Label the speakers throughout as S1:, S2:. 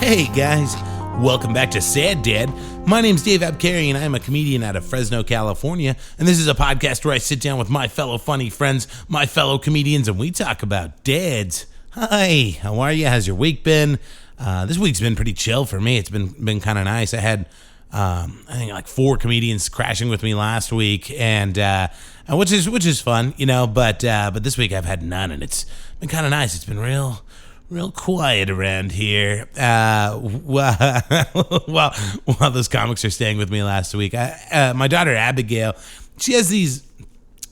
S1: Hey guys, welcome back to Sad Dad. My name's Dave Abkary and I'm a comedian out of Fresno, California, and this is a podcast where I sit down with my fellow funny friends, my fellow comedians, and we talk about dads. Hi, how are you? How's your week been? This week's been pretty chill for me. It's been kind of nice. I had I think like 4 comedians crashing with me last week, and which is fun, you know. But this week I've had none, and it's been kind of nice. It's been real quiet around here. While those comics are staying with me last week, my daughter Abigail, she has these.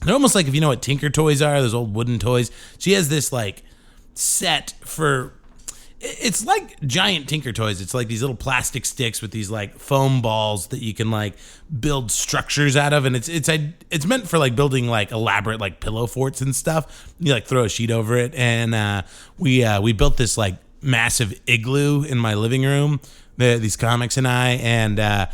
S1: They're almost like, if you know what Tinker Toys are, those old wooden toys. She has this like set for. It's like giant Tinker Toys. It's like these little plastic sticks with these like foam balls that you can like build structures out of, and it's meant for like building like elaborate like pillow forts and stuff. You like throw a sheet over it, and we built this like massive igloo in my living room. These comics and I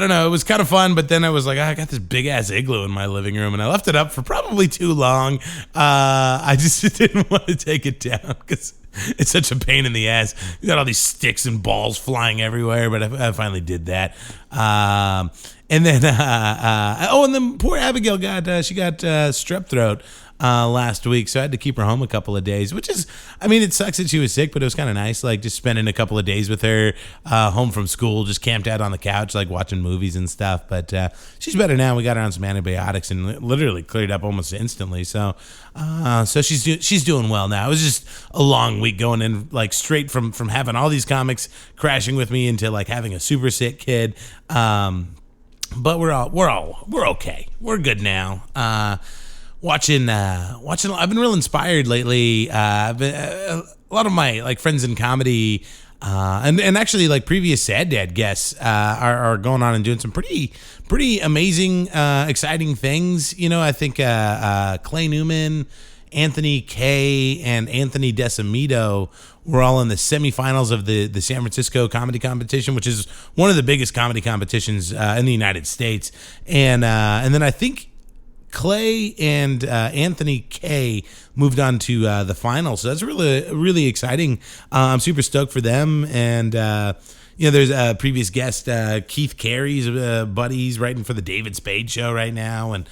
S1: don't know, it was kind of fun, but then I was like, I got this big ass igloo in my living room, and I left it up for probably too long. I just didn't want to take it down because it's such a pain in the ass. You got all these sticks and balls flying everywhere, but I finally did that. And then poor Abigail got strep throat last week, so I had to keep her home a couple of days, which is, I mean, it sucks that she was sick, but it was kind of nice, like just spending a couple of days with her home from school, just camped out on the couch, like watching movies and stuff. But she's better now. We got her on some antibiotics and literally cleared up almost instantly. So she's doing well now. It was just a long week going in, like straight from having all these comics crashing with me into like having a super sick kid. But we're okay. We're good now. Watching. I've been real inspired lately. I've been a lot of my like friends in comedy, and actually like previous Sad Dad guests are going on and doing some pretty amazing, exciting things. You know, I think Clay Newman, Anthony Kay, and Anthony Decimito were all in the semifinals of the San Francisco comedy competition, which is one of the biggest comedy competitions in the United States. And then I think Clay and Anthony Kay moved on to the final, so that's really exciting. I'm super stoked for them, and there's a previous guest, Keith Carey's buddy. He's writing for the David Spade Show right now, and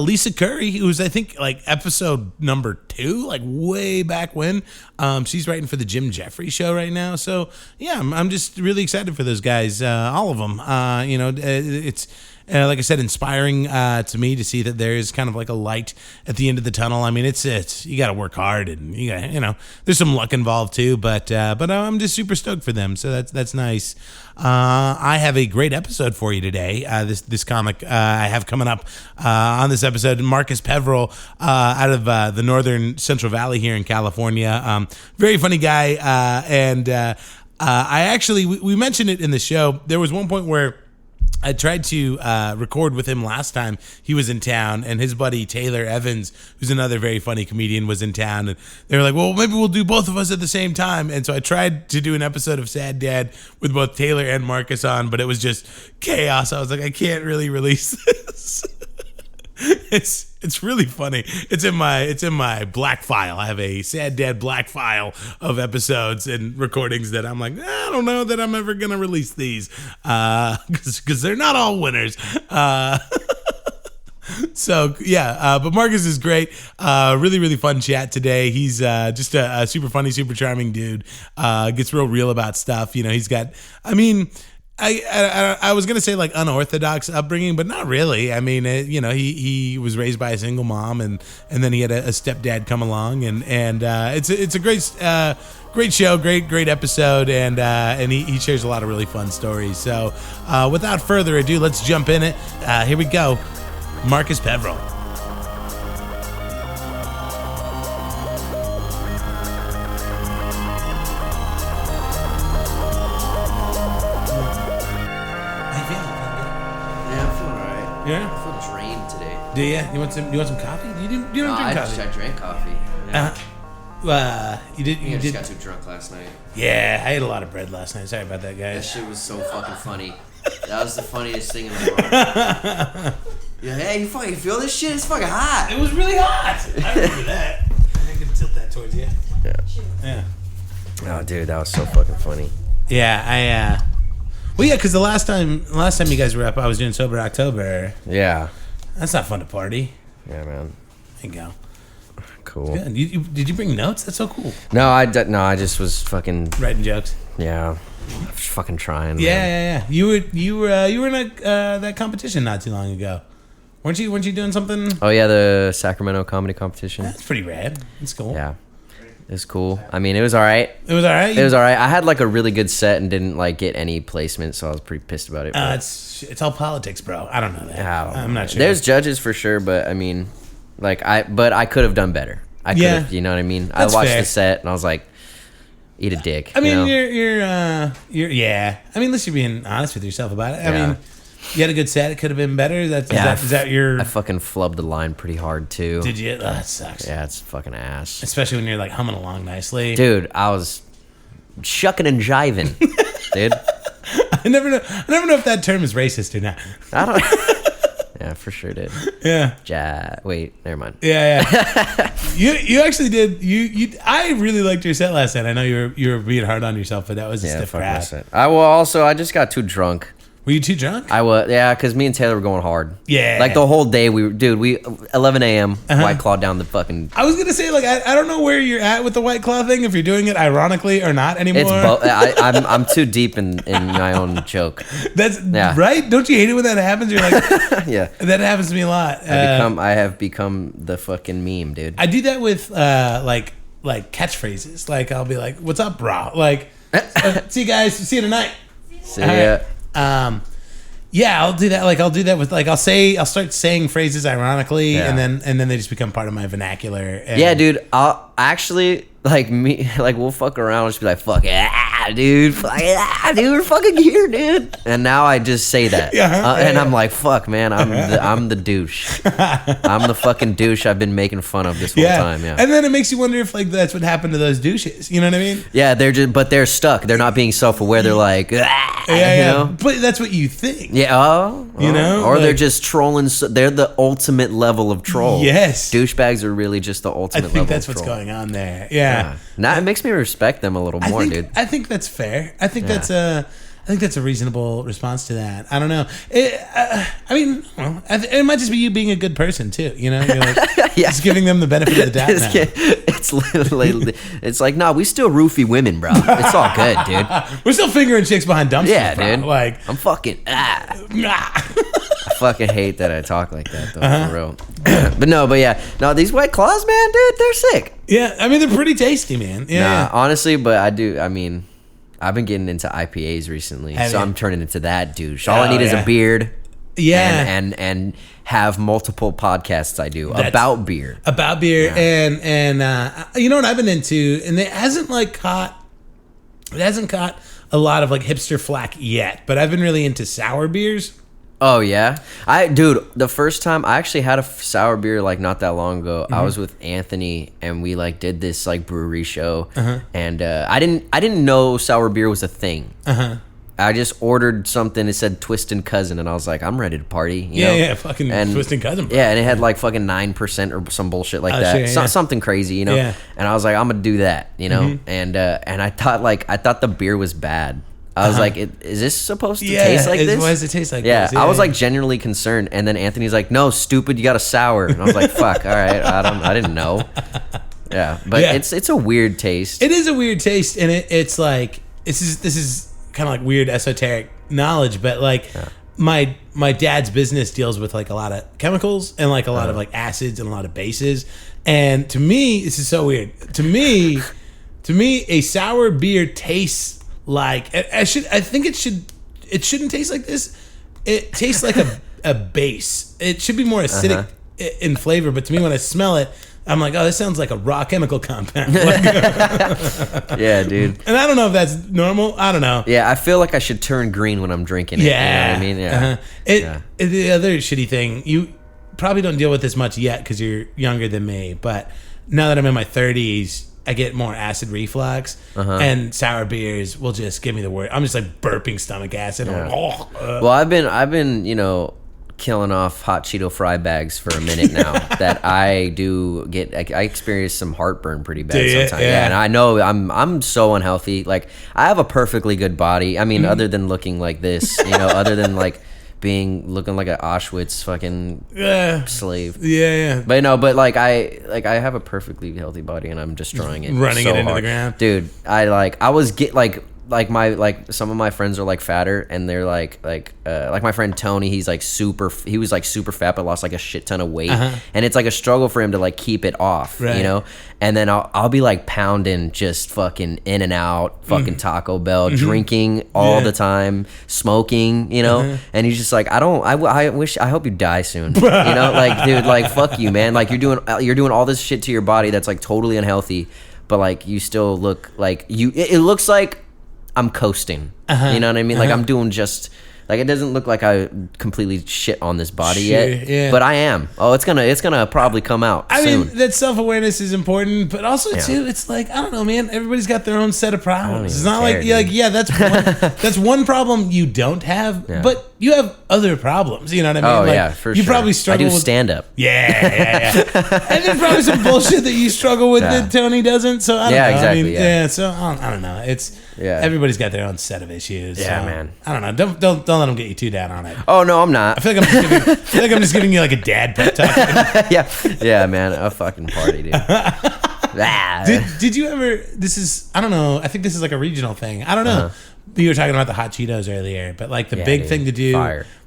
S1: Lisa Curry, who's I think like episode number 2, like way back when. She's writing for the Jim Jeffries Show right now. So yeah, I'm just really excited for those guys, all of them. It's. Like I said, inspiring to me to see that there is kind of like a light at the end of the tunnel. I mean, it's you got to work hard, and you got there's some luck involved too. But I'm just super stoked for them. So that's nice. I have a great episode for you today. This comic I have coming up on this episode, Marcus Peverill, out of the northern Central Valley here in California. Very funny guy, and I actually we mentioned it in the show. There was one point where I tried to record with him last time he was in town, and his buddy Taylor Evans, who's another very funny comedian, was in town, and they were like, well, maybe we'll do both of us at the same time. And so I tried to do an episode of Sad Dad with both Taylor and Marcus on, but it was just chaos. I was like, I can't really release this. It's really funny. It's in my black file. I have a Sad Dad black file of episodes and recordings that I'm like, I don't know that I'm ever gonna release these because they're not all winners. So yeah, but Marcus is great. Really fun chat today. He's just a super funny, super charming dude. Gets real about stuff. You know, he's got. I mean. I was gonna say like unorthodox upbringing, but not really. I mean, he was raised by a single mom, and then he had a stepdad come along, and it's a great show, great episode, and he shares a lot of really fun stories. So without further ado, let's jump in it. Here we go, Marcus Peverill. Yeah,
S2: I feel drained today.
S1: Do you? You want some coffee? You don't drink coffee.
S2: I drank coffee. Yeah.
S1: You did.
S2: I just got too drunk last night.
S1: Yeah, I ate a lot of bread last night. Sorry about that, guys.
S2: That shit was so fucking funny. That was the funniest thing in the world. Yeah, hey, you fucking feel this shit? It's fucking hot.
S1: It was really hot. I remember that. I can tilt that towards you.
S2: Yeah.
S1: Yeah.
S2: Oh, dude, that was so fucking funny.
S1: Yeah, well, yeah, because the last time you guys were up, I was doing Sober October.
S2: Yeah.
S1: That's not fun to party.
S2: Yeah, man.
S1: There you go.
S2: Cool.
S1: Good. Did you bring notes? That's so cool.
S2: No, I just was fucking
S1: Writing jokes.
S2: Yeah, I was fucking trying.
S1: Yeah. You were in that competition not too long ago. Weren't you doing something?
S2: Oh yeah, the Sacramento comedy competition.
S1: That's pretty rad. That's cool.
S2: Yeah, it's cool. I mean, it was all right.
S1: It was all right.
S2: It was all right. I had like a really good set and didn't like get any placement, so I was pretty pissed about it.
S1: It's all politics, bro. I don't know that. I'm not sure.
S2: There's judges for sure, but I mean, I could have done better. I could have, you know what I mean?
S1: That's
S2: I watched
S1: fair.
S2: the set and I was like, eat a dick.
S1: I mean,
S2: you know?
S1: you're yeah. I mean, at least you're being honest with yourself about it. I
S2: Yeah.
S1: mean, you had a good set. It could have been better. Is that your?
S2: I fucking flubbed the line pretty hard too.
S1: Did you? Oh, that sucks.
S2: Yeah, it's fucking ass.
S1: Especially when you're like humming along nicely.
S2: Dude, I was shucking and jiving, dude.
S1: I never know if that term is racist or not.
S2: I don't. Yeah, for sure did.
S1: Yeah.
S2: Wait, never mind.
S1: Yeah. You actually did. I really liked your set last night. I know you were being hard on yourself, but that was a stiff crowd.
S2: I just got too drunk.
S1: Were you too drunk?
S2: I was, yeah, because me and Taylor were going hard.
S1: Yeah.
S2: Like the whole day, we 11 a.m. White Claw down the fucking.
S1: I was gonna say, like, I don't know where you're at with the White Claw thing. If you're doing it ironically or not anymore.
S2: It's I'm too deep in my own joke.
S1: That's right. Don't you hate it when that happens? You're like,
S2: yeah.
S1: That happens to me a lot.
S2: I have become the fucking meme, dude.
S1: I do that with like catchphrases. Like I'll be like, "What's up, bro?" Like, see you guys. See you tonight.
S2: So yeah.
S1: Yeah, I'll do that. Like I'll do that with like I'll start saying phrases ironically,
S2: Yeah.
S1: and then they just become part of my vernacular. And
S2: Yeah, dude. I'll actually we'll fuck around and just be like, "Fuck yeah, dude, fuck yeah, dude, we're fucking here, dude." And now I just say that, and I'm like, "Fuck, man, I'm the douche. I'm the fucking douche I've been making fun of this whole time." Yeah.
S1: And then it makes you wonder if like that's what happened to those douches. You know what I mean?
S2: Yeah, they're stuck. They're not being self-aware. They're like, you know?
S1: But that's what you think.
S2: Yeah,
S1: you know,
S2: or
S1: like,
S2: they're just trolling. They're the ultimate level of troll.
S1: Yes,
S2: douchebags are really just the ultimate.
S1: I think
S2: level
S1: that's
S2: of
S1: what's
S2: troll.
S1: going on there. Yeah.
S2: Now it makes me respect them a little more, dude.
S1: I think that's fair. I think that's a reasonable response to that. I don't know. I mean, well, it might just be you being a good person too. You know, you're like, just giving them the benefit of the doubt.
S2: It's literally, it's like, nah, we still roofie women, bro. It's all good, dude.
S1: We're still fingering chicks behind dumpsters.
S2: Yeah,
S1: bro.
S2: dude.
S1: Like
S2: I'm fucking. I fucking hate that I talk like that though, for real. But yeah, these White Claws, man, dude, they're sick.
S1: Yeah, I mean they're pretty tasty, man. Yeah.
S2: Honestly, but I do. I mean, I've been getting into IPAs recently, so I'm turning into that douche. All I need is a beard.
S1: Yeah,
S2: and have multiple podcasts I do about beer.
S1: And you know what I've been into, and it hasn't caught a lot of like hipster flack yet, but I've been really into sour beers.
S2: Oh yeah, the first time I actually had a sour beer like not that long ago. I was with Anthony and we like did this like brewery show, and I didn't know sour beer was a thing. I just ordered something. It said Twist and Cousin, and I was like, I'm ready to party. You know?
S1: Fucking Twist and Cousin. Bro.
S2: Yeah, and it had like fucking 9% or some bullshit like that.
S1: Sure,
S2: something crazy, you know.
S1: Yeah.
S2: And I was like, I'm gonna do that, you know. And I thought the beer was bad. I was like, is this supposed to taste like this?
S1: Why does it taste like
S2: this?
S1: Yeah,
S2: I was like genuinely concerned, and then Anthony's like, "No, stupid, you got a sour." And I was like, "Fuck, all right, I didn't know." Yeah, but it's a weird taste.
S1: It is a weird taste, and it's like this is kind of like weird esoteric knowledge, but like my dad's business deals with like a lot of chemicals and like a lot of like acids and a lot of bases, and to me, this is so weird. To me, a sour beer tastes like it shouldn't taste like this. It tastes like a base. It should be more acidic in flavor, but to me when I smell it, I'm like, oh, this sounds like a raw chemical compound.
S2: Yeah, dude.
S1: And I don't know if that's normal. I don't know.
S2: Yeah, I feel like I should turn green when I'm drinking it.
S1: Yeah.
S2: You know what I mean? Yeah.
S1: The other shitty thing, you probably don't deal with this much yet because you're younger than me, but now that I'm in my 30s, I get more acid reflux, and sour beers will just give me the word. I'm just like burping stomach acid.
S2: Yeah.
S1: Well,
S2: Well, I've been, killing off hot Cheeto fry bags for a minute now that I do get. I experience some heartburn pretty bad sometimes. Yeah, and I know I'm so unhealthy. Like I have a perfectly good body. I mean, other than looking like this, other than like looking like an Auschwitz fucking slave.
S1: Yeah.
S2: But I have a perfectly healthy body and I'm destroying it.
S1: Running
S2: so
S1: it into
S2: hard.
S1: the ground.
S2: Dude, some of my friends are like fatter and they're like my friend Tony, he was like super fat but lost like a shit ton of weight, and it's like a struggle for him to like keep it off,
S1: right.
S2: And then I'll be like pounding just fucking in and out fucking Taco Bell, drinking all the time, smoking, and he's just like, I hope you die soon, like dude, like fuck you, man, like you're doing all this shit to your body that's like totally unhealthy, but like you still look like it looks like I'm coasting. You know what I mean? Like I'm doing just like, it doesn't look like I completely shit on this body yet, but I am. Oh, it's gonna probably come out soon.
S1: I mean, that self-awareness is important, but also too, it's like, I don't know, man, everybody's got their own set of problems. It's not that's one problem you don't have, but you have other problems. You know what I mean?
S2: Oh,
S1: like,
S2: for
S1: you
S2: sure.
S1: probably struggle with
S2: stand up.
S1: Yeah. And there's probably some bullshit that you struggle with that Tony doesn't. So I don't know.
S2: Exactly.
S1: I mean, so I don't know. It's everybody's got their own set of issues.
S2: Yeah,
S1: so,
S2: man.
S1: I don't know. Don't let them get you too down on it.
S2: Oh no, I'm not.
S1: I feel like I'm just giving you like a dad pep talk.
S2: yeah, man, a fucking party, dude.
S1: Did you ever? This is, I don't know. I think this is like a regional thing. I don't know. You were talking about the hot Cheetos earlier, but like the big thing to do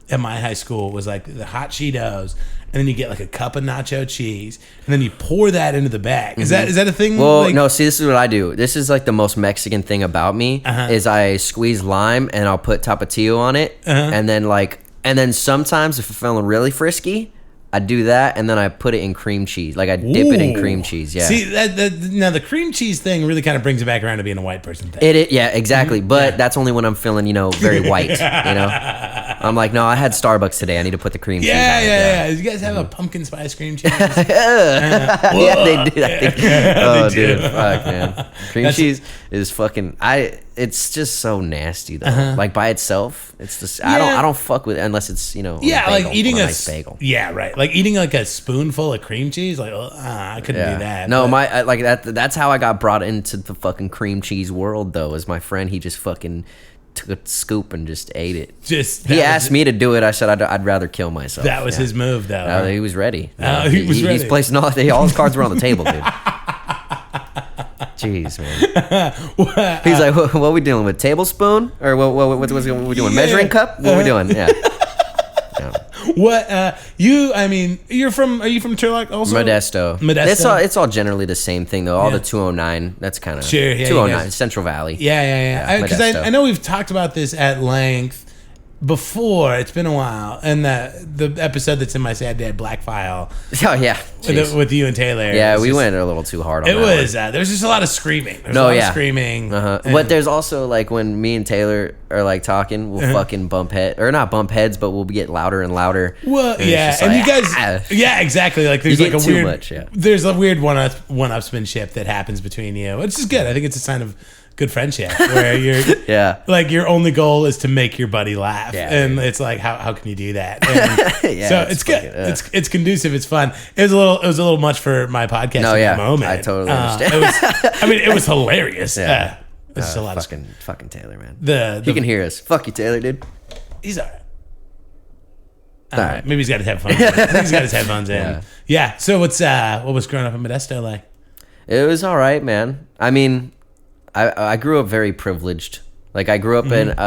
S1: at my high school was like the hot Cheetos, and then you get like a cup of nacho cheese, and then you pour that into the bag. Is that a thing?
S2: Well, no. See, this is what I do. This is like the most Mexican thing about me is I squeeze lime and I'll put tapatio on it, and then sometimes if I'm feeling really frisky, I do that, and then I put it in cream cheese. Like I dip it in cream cheese. Yeah.
S1: See, now the cream cheese thing really kind of brings it back around to being a white person thing.
S2: Yeah, exactly. But that's only when I'm feeling, very white. I'm like, no, I had Starbucks today. I need to put the cream cheese on it.
S1: Yeah. You guys have a pumpkin spice cream cheese?
S2: Yeah, they did. I think. Oh, dude, fuck, man. Cream cheese is fucking. It's just so nasty though. Like by itself, it's just I don't fuck with it unless it's
S1: like eating a
S2: nice bagel.
S1: Yeah, right. Like eating like a spoonful of cream cheese. Like I couldn't do that.
S2: No, like that's how I got brought into the fucking cream cheese world though. Is my friend, he just fucking took a scoop and just ate it. He asked me to do it. I said I'd rather kill myself.
S1: That was his move though.
S2: He was ready.
S1: He was ready.
S2: He's placing all his cards were on the table, dude. Jeez, man. He's like, what are we dealing with? Tablespoon? Or what's we doing? Measuring cup? What are we doing? Yeah.
S1: What are you from Turlock also?
S2: Modesto. It's all generally the same thing though. All the 209. That's kind of 209 Central Valley.
S1: Yeah. Because I know we've talked about this at length before. It's been a while, and the episode that's in my Sad Dad Black File.
S2: Oh yeah,
S1: with you and Taylor.
S2: Yeah, we went a little too hard on
S1: it.
S2: It
S1: was there's just a lot of screaming. There's a lot of screaming.
S2: But there's also like when me and Taylor are like talking, we'll fucking bump heads, but we'll get louder and louder.
S1: Well, and you guys, exactly. Like there's like a weird, there's a weird one-upsmanship that happens between you, which is good. I think it's a sign of good friendship where you're like your only goal is to make your buddy laugh, and it's like how can you do that? And so it's good. It's conducive. It's fun. It was a little much for my podcast at the moment.
S2: I totally understand.
S1: It was hilarious. It's a lot
S2: fucking Taylor, man.
S1: He
S2: can hear us. Fuck you, Taylor, dude.
S1: He's all right. Maybe he's got his headphones. He's got his headphones in. Yeah. So what was growing up in Modesto like?
S2: It was all right, man. I mean, I grew up very privileged. Like I grew up in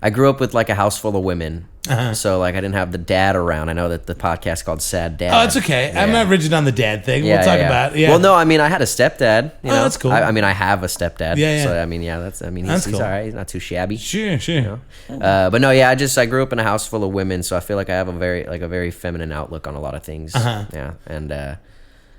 S2: I grew up with like a house full of women. So like I didn't have the dad around. I know that the podcast called Sad Dad.
S1: Oh, it's okay. I'm not rigid on the dad thing. We'll talk about it. Yeah.
S2: Well, no, I mean I had a stepdad. You know?
S1: That's cool.
S2: I mean I have a stepdad.
S1: Yeah.
S2: So he's
S1: cool.
S2: all right. He's not too shabby.
S1: Sure.
S2: But no, I grew up in a house full of women, so I feel like I have a very feminine outlook on a lot of things. Yeah, and.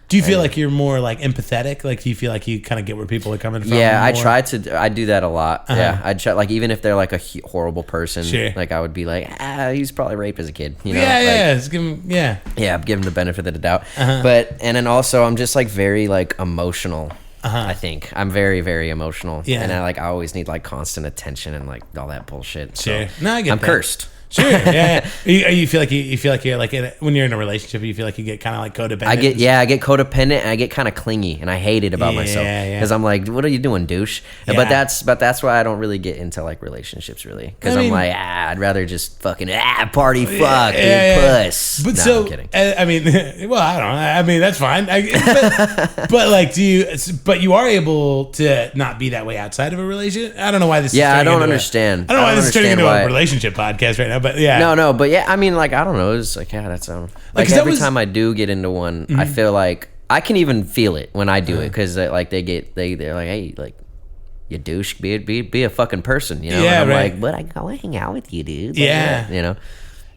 S1: Do you feel like you're more like empathetic? Like, do you feel like you kind of get where people are coming from?
S2: Yeah, I try to. I do that a lot. Yeah, I try. Like, even if they're like a horrible person, like I would be like, he's probably raped as a kid. You know?
S1: Give
S2: him the benefit of the doubt. But and then also, I'm just like very like emotional. I think I'm very, very emotional. And I always need like constant attention and like all that bullshit.
S1: Sure.
S2: So
S1: No, I get
S2: I'm
S1: that.
S2: cursed.
S1: Sure. Yeah. You feel like you feel like you're like when you're in a relationship, you feel like you get kind of like codependent.
S2: I get codependent and I get kind of clingy, and I hate it about myself because I'm like, what are you doing, douche? Yeah. But that's why I don't really get into like relationships really, because I'm like, I'd rather just fucking party, fuck, puss.
S1: But
S2: no, I'm kidding.
S1: I mean, well, I don't know. I mean, that's fine. But like, but you are able to not be that way outside of a relationship. I don't know why this.
S2: Yeah, I don't understand.
S1: I don't know why this is turning into a relationship podcast right now. But yeah,
S2: no, but yeah, I mean, like, I don't know. It's like, that's like every time I do get into one, I feel like I can even feel it when I do it, because like they're like, hey, like, you douche, be a fucking person, you know?
S1: Yeah,
S2: and I'm
S1: right.
S2: like, but I go hang out with you, dude.
S1: Yeah,
S2: you know.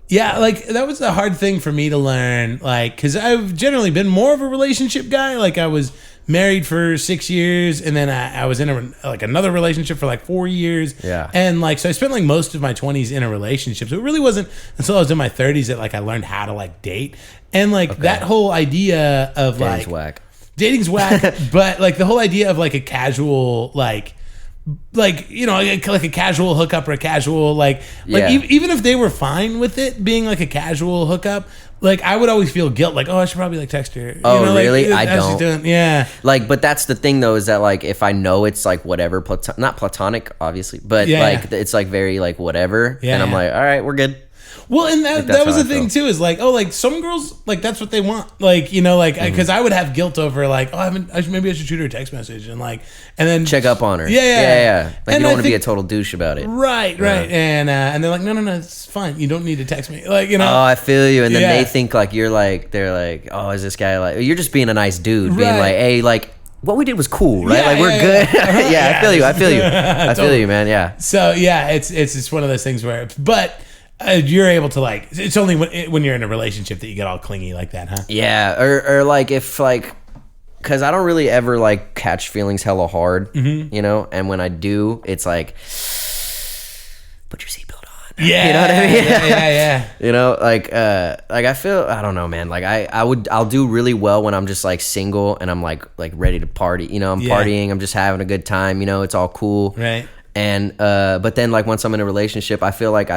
S1: Yeah, like that was a hard thing for me to learn, like, because I've generally been more of a relationship guy. Like I was married for 6 years, and then I was in another relationship for like 4 years.
S2: Yeah. And
S1: like, so I spent like most of my 20s in a relationship. So it really wasn't until I was in my 30s that like I learned how to like date. And like that whole idea of dating's whack, but like the whole idea of like a casual like you know, like a casual hookup or a casual even if they were fine with it being like a casual hookup, like I would always feel guilt, like, oh, I should probably like text her.
S2: Oh,
S1: you know,
S2: really?
S1: Like,
S2: I don't.
S1: Doing? Yeah.
S2: Like, but that's the thing though, is that like if I know it's like whatever, not platonic, obviously, but it's like very like whatever, and I'm like, all right, we're good.
S1: Well, and that was the thing too, is like, oh, like some girls, like that's what they want, like, you know, like because I would have guilt over like, oh, maybe I should shoot her a text message and then
S2: check up on her. Yeah. Like, you don't want to be a total douche about it.
S1: Right. And they're like, no, it's fine. You don't need to text me, like, you know.
S2: Oh, I feel you. And then they think like they're like, oh, is this guy like? You're just being a nice dude, being like, hey, like, what we did was cool, right? Like, we're good. I feel you. I feel you, man. Yeah.
S1: So yeah, it's just one of those things where, but. You're able to like. It's only when you're in a relationship that you get all clingy like that, huh? Yeah,
S2: or like if like, because I don't really ever like catch feelings hella hard, you know. And when I do, it's like, put your seatbelt on.
S1: Yeah,
S2: you know what I mean.
S1: Yeah.
S2: You know, like I feel, I don't know, man. Like I'll do really well when I'm just like single and I'm like ready to party. You know, I'm partying. I'm just having a good time. You know, it's all cool.
S1: Right.
S2: And but then like once I'm in a relationship, I feel like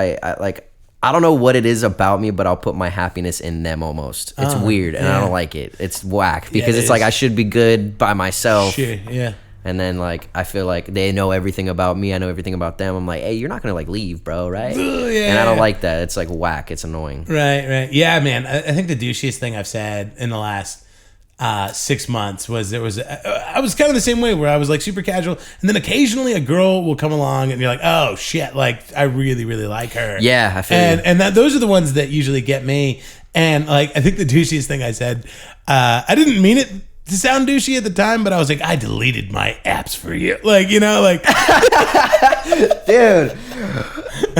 S2: I don't know what it is about me, but I'll put my happiness in them almost. It's weird, and I don't like it. It's whack because it's like I should be good by myself.
S1: Sure, yeah.
S2: And then like I feel like they know everything about me. I know everything about them. I'm like, hey, you're not gonna like leave, bro, right? And I don't like that. It's like whack. It's annoying.
S1: Right. Yeah, man. I think the douchiest thing I've said in the last 6 months was I was kind of the same way, where I was like super casual, and then occasionally a girl will come along and you're like, oh shit, like I really like her.
S2: Yeah, I feel
S1: and those are the ones that usually get me. And like I think the douchiest thing I said, I didn't mean it to sound douchey at the time, but I was like, I deleted my apps for you, like, you know, like
S2: dude,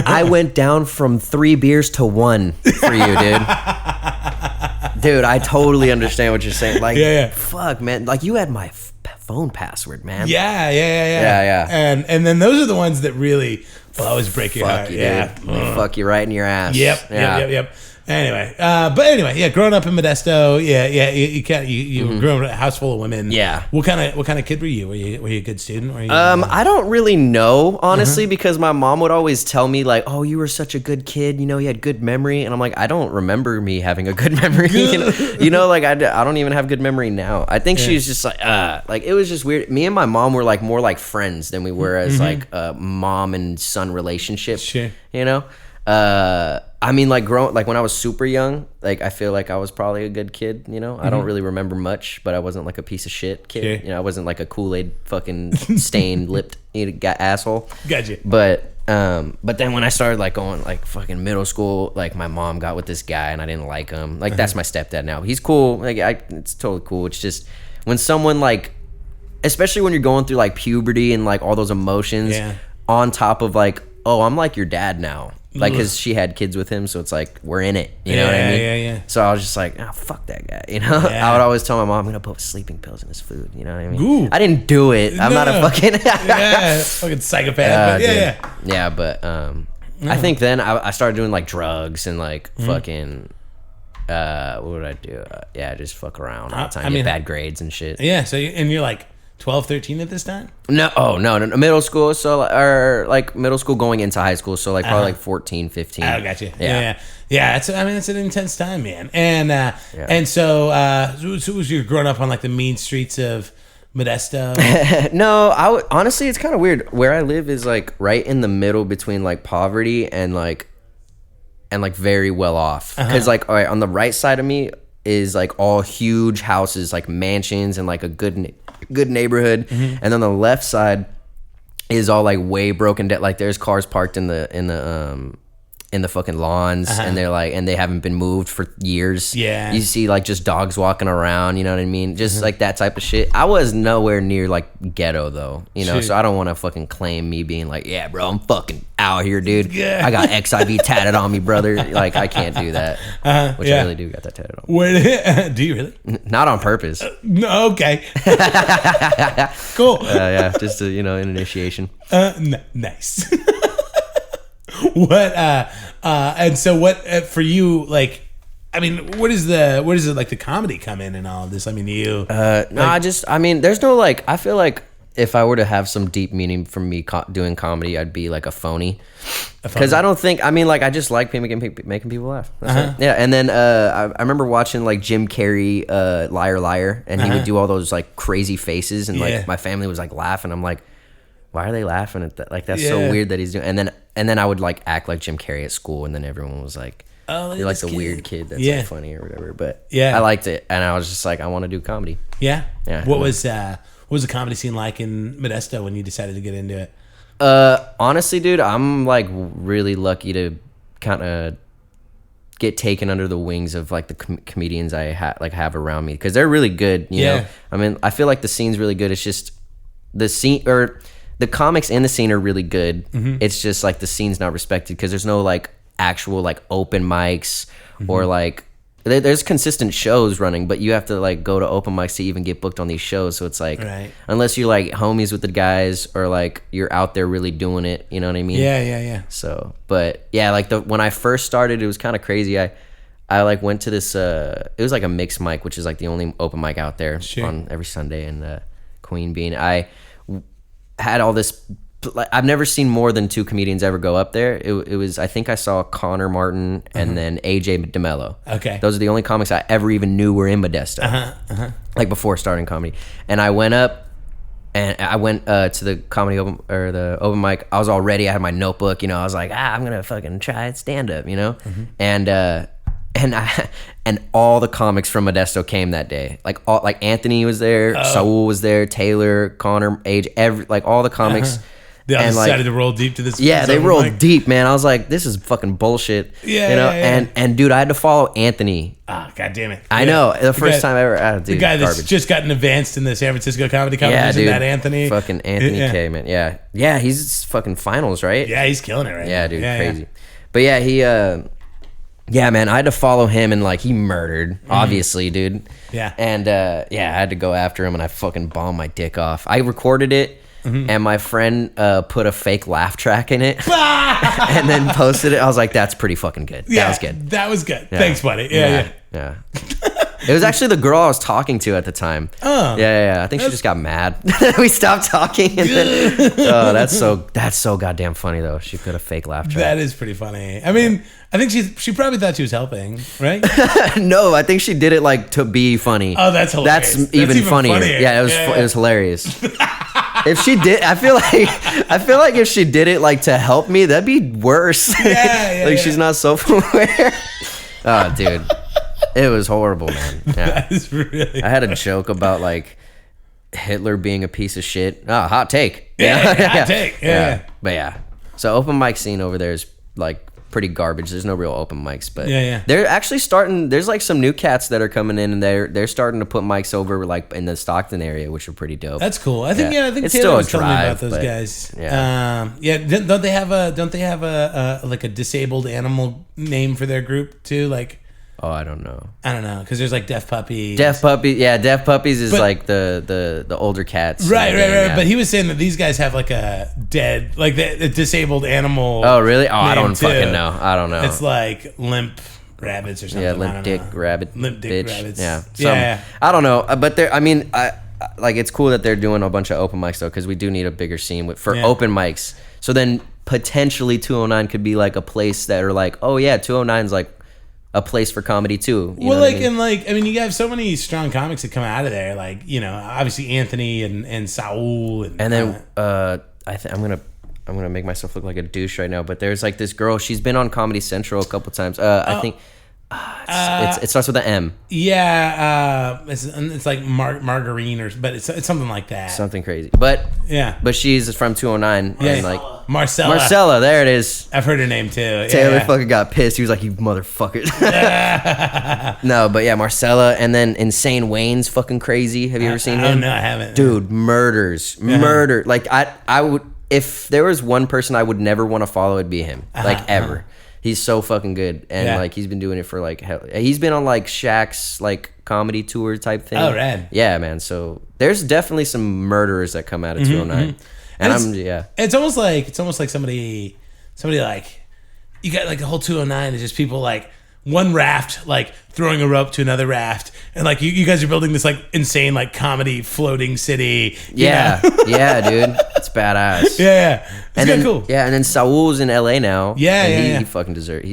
S2: I went down from 3 beers to 1 for you, dude. Dude, I totally understand what you're saying. Like, fuck, man. Like, you had my phone password, man.
S1: Yeah. And then those are the ones that really will always break your heart.
S2: Fuck you right in your ass.
S1: Yep. Anyway, growing up in Modesto, you grew up in a house full of women.
S2: Yeah.
S1: What kind of kid were you? Were you a good student?
S2: I don't really know, honestly, because my mom would always tell me like, "Oh, you were such a good kid. You know, you had good memory." And I'm like, I don't remember me having a good memory. You know, like I don't even have good memory now. I think she's just like it was just weird. Me and my mom were like more like friends than we were as like a mom and son relationship.
S1: Sure.
S2: You know. I mean, like when I was super young, like I feel like I was probably a good kid, you know. I don't really remember much, but I wasn't like a piece of shit kid.
S1: Okay.
S2: You know, I wasn't like a Kool-Aid fucking stained lipped asshole.
S1: Gotcha.
S2: But then when I started like going like fucking middle school, like my mom got with this guy and I didn't like him. Like that's my stepdad now. He's cool. Like it's totally cool. It's just when someone like, especially when you're going through like puberty and like all those emotions, on top of like, oh, I'm like your dad now. Like, because she had kids with him, so it's like, we're in it. You know what I mean?
S1: Yeah.
S2: So I was just like, oh, fuck that guy. You know? I would always tell my mom, I'm going to put sleeping pills in his food. You know what I mean?
S1: Ooh.
S2: I didn't do it. I'm not a fucking...
S1: fucking psychopath. But
S2: Yeah, but I think then I started doing, like, drugs and, like, fucking... what would I do? Just fuck around all the time. Get bad grades and shit.
S1: Yeah, so you're like 12, 13 at this time?
S2: No, no, middle school. So, or like middle school going into high school. So like probably like 14, 15.
S1: Oh, gotcha. Yeah. It's an intense time, man. And so was you growing up on like the mean streets of Modesto?
S2: No, honestly, it's kind of weird. Where I live is like right in the middle between like poverty and like very well off. Because like, all right, on the right side of me is like all huge houses, like mansions and like a good neighborhood. And then the left side is all like way broken down. Like there's cars parked in the fucking lawns, and they're like, and they haven't been moved for years.
S1: Yeah.
S2: You see like just dogs walking around, you know what I mean? Just like that type of shit. I was nowhere near like ghetto though, you know? So I don't want to fucking claim me being like, yeah, bro, I'm fucking out here, dude. Yeah. I got XIV tatted on me, brother. Like I can't do that. Which I really do got that tatted on me.
S1: Do you really?
S2: Not on purpose.
S1: No, okay. Cool.
S2: Yeah, just an initiation.
S1: Nice. What and so what for you, like, I mean, what is it like the comedy come in and all of this? I mean, you
S2: there's no like, I feel like if I were to have some deep meaning from me doing comedy, I'd be like a phony, because I don't think, I mean, like I just like making people laugh. That's it. Yeah. And then I remember watching like Jim Carrey Liar Liar, and he would do all those like crazy faces, and like my family was like laughing. I'm like, why are they laughing at that? Like that's so weird that he's doing. And then I would like act like Jim Carrey at school, and then everyone was like, "Oh, you're like the weird kid that's like funny or whatever." But I liked it, and I was just like, I want to do comedy.
S1: Yeah. What was the comedy scene like in Modesto when you decided to get into it?
S2: Honestly, dude, I'm like really lucky to kind of get taken under the wings of like the comedians I have around me, because they're really good. You know, I mean, I feel like the scene's really good. It's just the scene, or the comics in the scene are really good. It's just like the scene's not respected because there's no like actual like open mics or like there's consistent shows running, but you have to like go to open mics to even get booked on these shows. So it's like, unless you're like homies with the guys or like you're out there really doing it, you know what I mean?
S1: Yeah.
S2: So, but yeah, like when I first started, it was kind of crazy. I like went to this, it was like a mixed mic, which is like the only open mic out there on every Sunday in Queen Bean. I had all this, I've never seen more than 2 comedians ever go up there. It was, I think I saw Connor Martin and then AJ DeMello. Okay. Those are the only comics I ever even knew were in Modesto. Like before starting comedy. And I went up and I went to the comedy open, or the open mic. I was all ready. I had my notebook, you know, I was like, I'm going to fucking try stand up, you know? And all the comics from Modesto came that day. Like Anthony was there, Saul was there, Taylor, Connor, Age, like all the comics.
S1: They all decided to roll deep to this.
S2: Yeah, they rolled deep, man. I was like, this is fucking bullshit. Yeah, you know. And dude, I had to follow Anthony.
S1: Ah, god damn it!
S2: I know, the first time ever. Dude,
S1: the guy that's just gotten advanced in the San Francisco comedy competition. That Anthony,
S2: fucking Anthony K, man. Yeah, he's fucking finals, right?
S1: Yeah, he's killing it right now.
S2: Yeah, dude, crazy. But yeah, he. Yeah, man, I had to follow him, and like he murdered, obviously, dude. Yeah. And I had to go after him, and I fucking bombed my dick off. I recorded it, and my friend put a fake laugh track in it, and then posted it. I was like, "That's pretty fucking good.
S1: Yeah,
S2: that was good.
S1: That was good. Yeah. Thanks, buddy." Yeah.
S2: It was actually the girl I was talking to at the time. Oh. Yeah. I think she just got mad. We stopped talking. And then, that's so goddamn funny, though. She put a fake laugh track.
S1: That is pretty funny. I mean, I think she probably thought she was helping, right?
S2: No, I think she did it like to be funny.
S1: Oh, that's hilarious.
S2: That's even funnier. Yeah, it was hilarious. If she did, I feel like if she did it like to help me, that'd be worse. She's not self-aware. Oh, dude. It was horrible, man. Yeah.
S1: That is really
S2: I had a joke about like Hitler being a piece of shit. Oh, hot take.
S1: Hot take. Yeah.
S2: But yeah. So open mic scene over there is like pretty garbage. There's no real open mics, but they're actually starting. There's like some new cats that are coming in, and they're starting to put mics over like in the Stockton area, which are pretty dope.
S1: That's cool. I think
S2: it's
S1: Taylor
S2: still a
S1: was telling me
S2: drive,
S1: about those guys. Don't they have a like a disabled animal name for their group too? Like,
S2: oh, I don't know,
S1: because there's like Deaf Puppies.
S2: Deaf Puppies is like the older cats.
S1: Right. But he was saying that these guys have like a dead, like the disabled animal.
S2: Oh, really? Oh, I don't fucking know. I don't know.
S1: It's like limp rabbits or something.
S2: Yeah, limp dick rabbit.
S1: Limp dick rabbits.
S2: Yeah. I don't know, but there. I mean, like it's cool that they're doing a bunch of open mics though, because we do need a bigger scene for open mics. So then potentially 209 could be like a place that are like, oh yeah, 209's like a place for comedy too. You know
S1: like,
S2: I mean?
S1: and like, I mean, you have so many strong comics that come out of there. Like, you know, obviously Anthony and Saul. And
S2: then I'm gonna make myself look like a douche right now, but there's like this girl. She's been on Comedy Central a couple times. I think it starts with an M.
S1: Yeah, it's like margarine but it's something like that.
S2: Something crazy, but she's from 209.
S1: Yeah,
S2: and like
S1: Marcella.
S2: There it is.
S1: I've heard her name too.
S2: Taylor fucking got pissed. He was like, "You motherfucker." No, but yeah, Marcella, and then Insane Wayne's fucking crazy. Have you ever seen him?
S1: No, I haven't.
S2: Dude, murder. Like I would, if there was one person I would never want to follow, it'd be him. Like ever. He's so fucking good, and like he's been doing it for like hell. He's been on like Shaq's like comedy tour type thing.
S1: Oh, rad.
S2: Yeah, man. So there's definitely some murderers that come out of 209, and
S1: it's almost like somebody like you got like the whole 209 is just people like one raft like throwing a rope to another raft, and like you guys are building this like insane like comedy floating city.
S2: Yeah, yeah, dude, it's badass.
S1: Yeah, it's
S2: and then,
S1: cool.
S2: Yeah, and then Saul's in LA now.
S1: Yeah,
S2: he fucking deserves.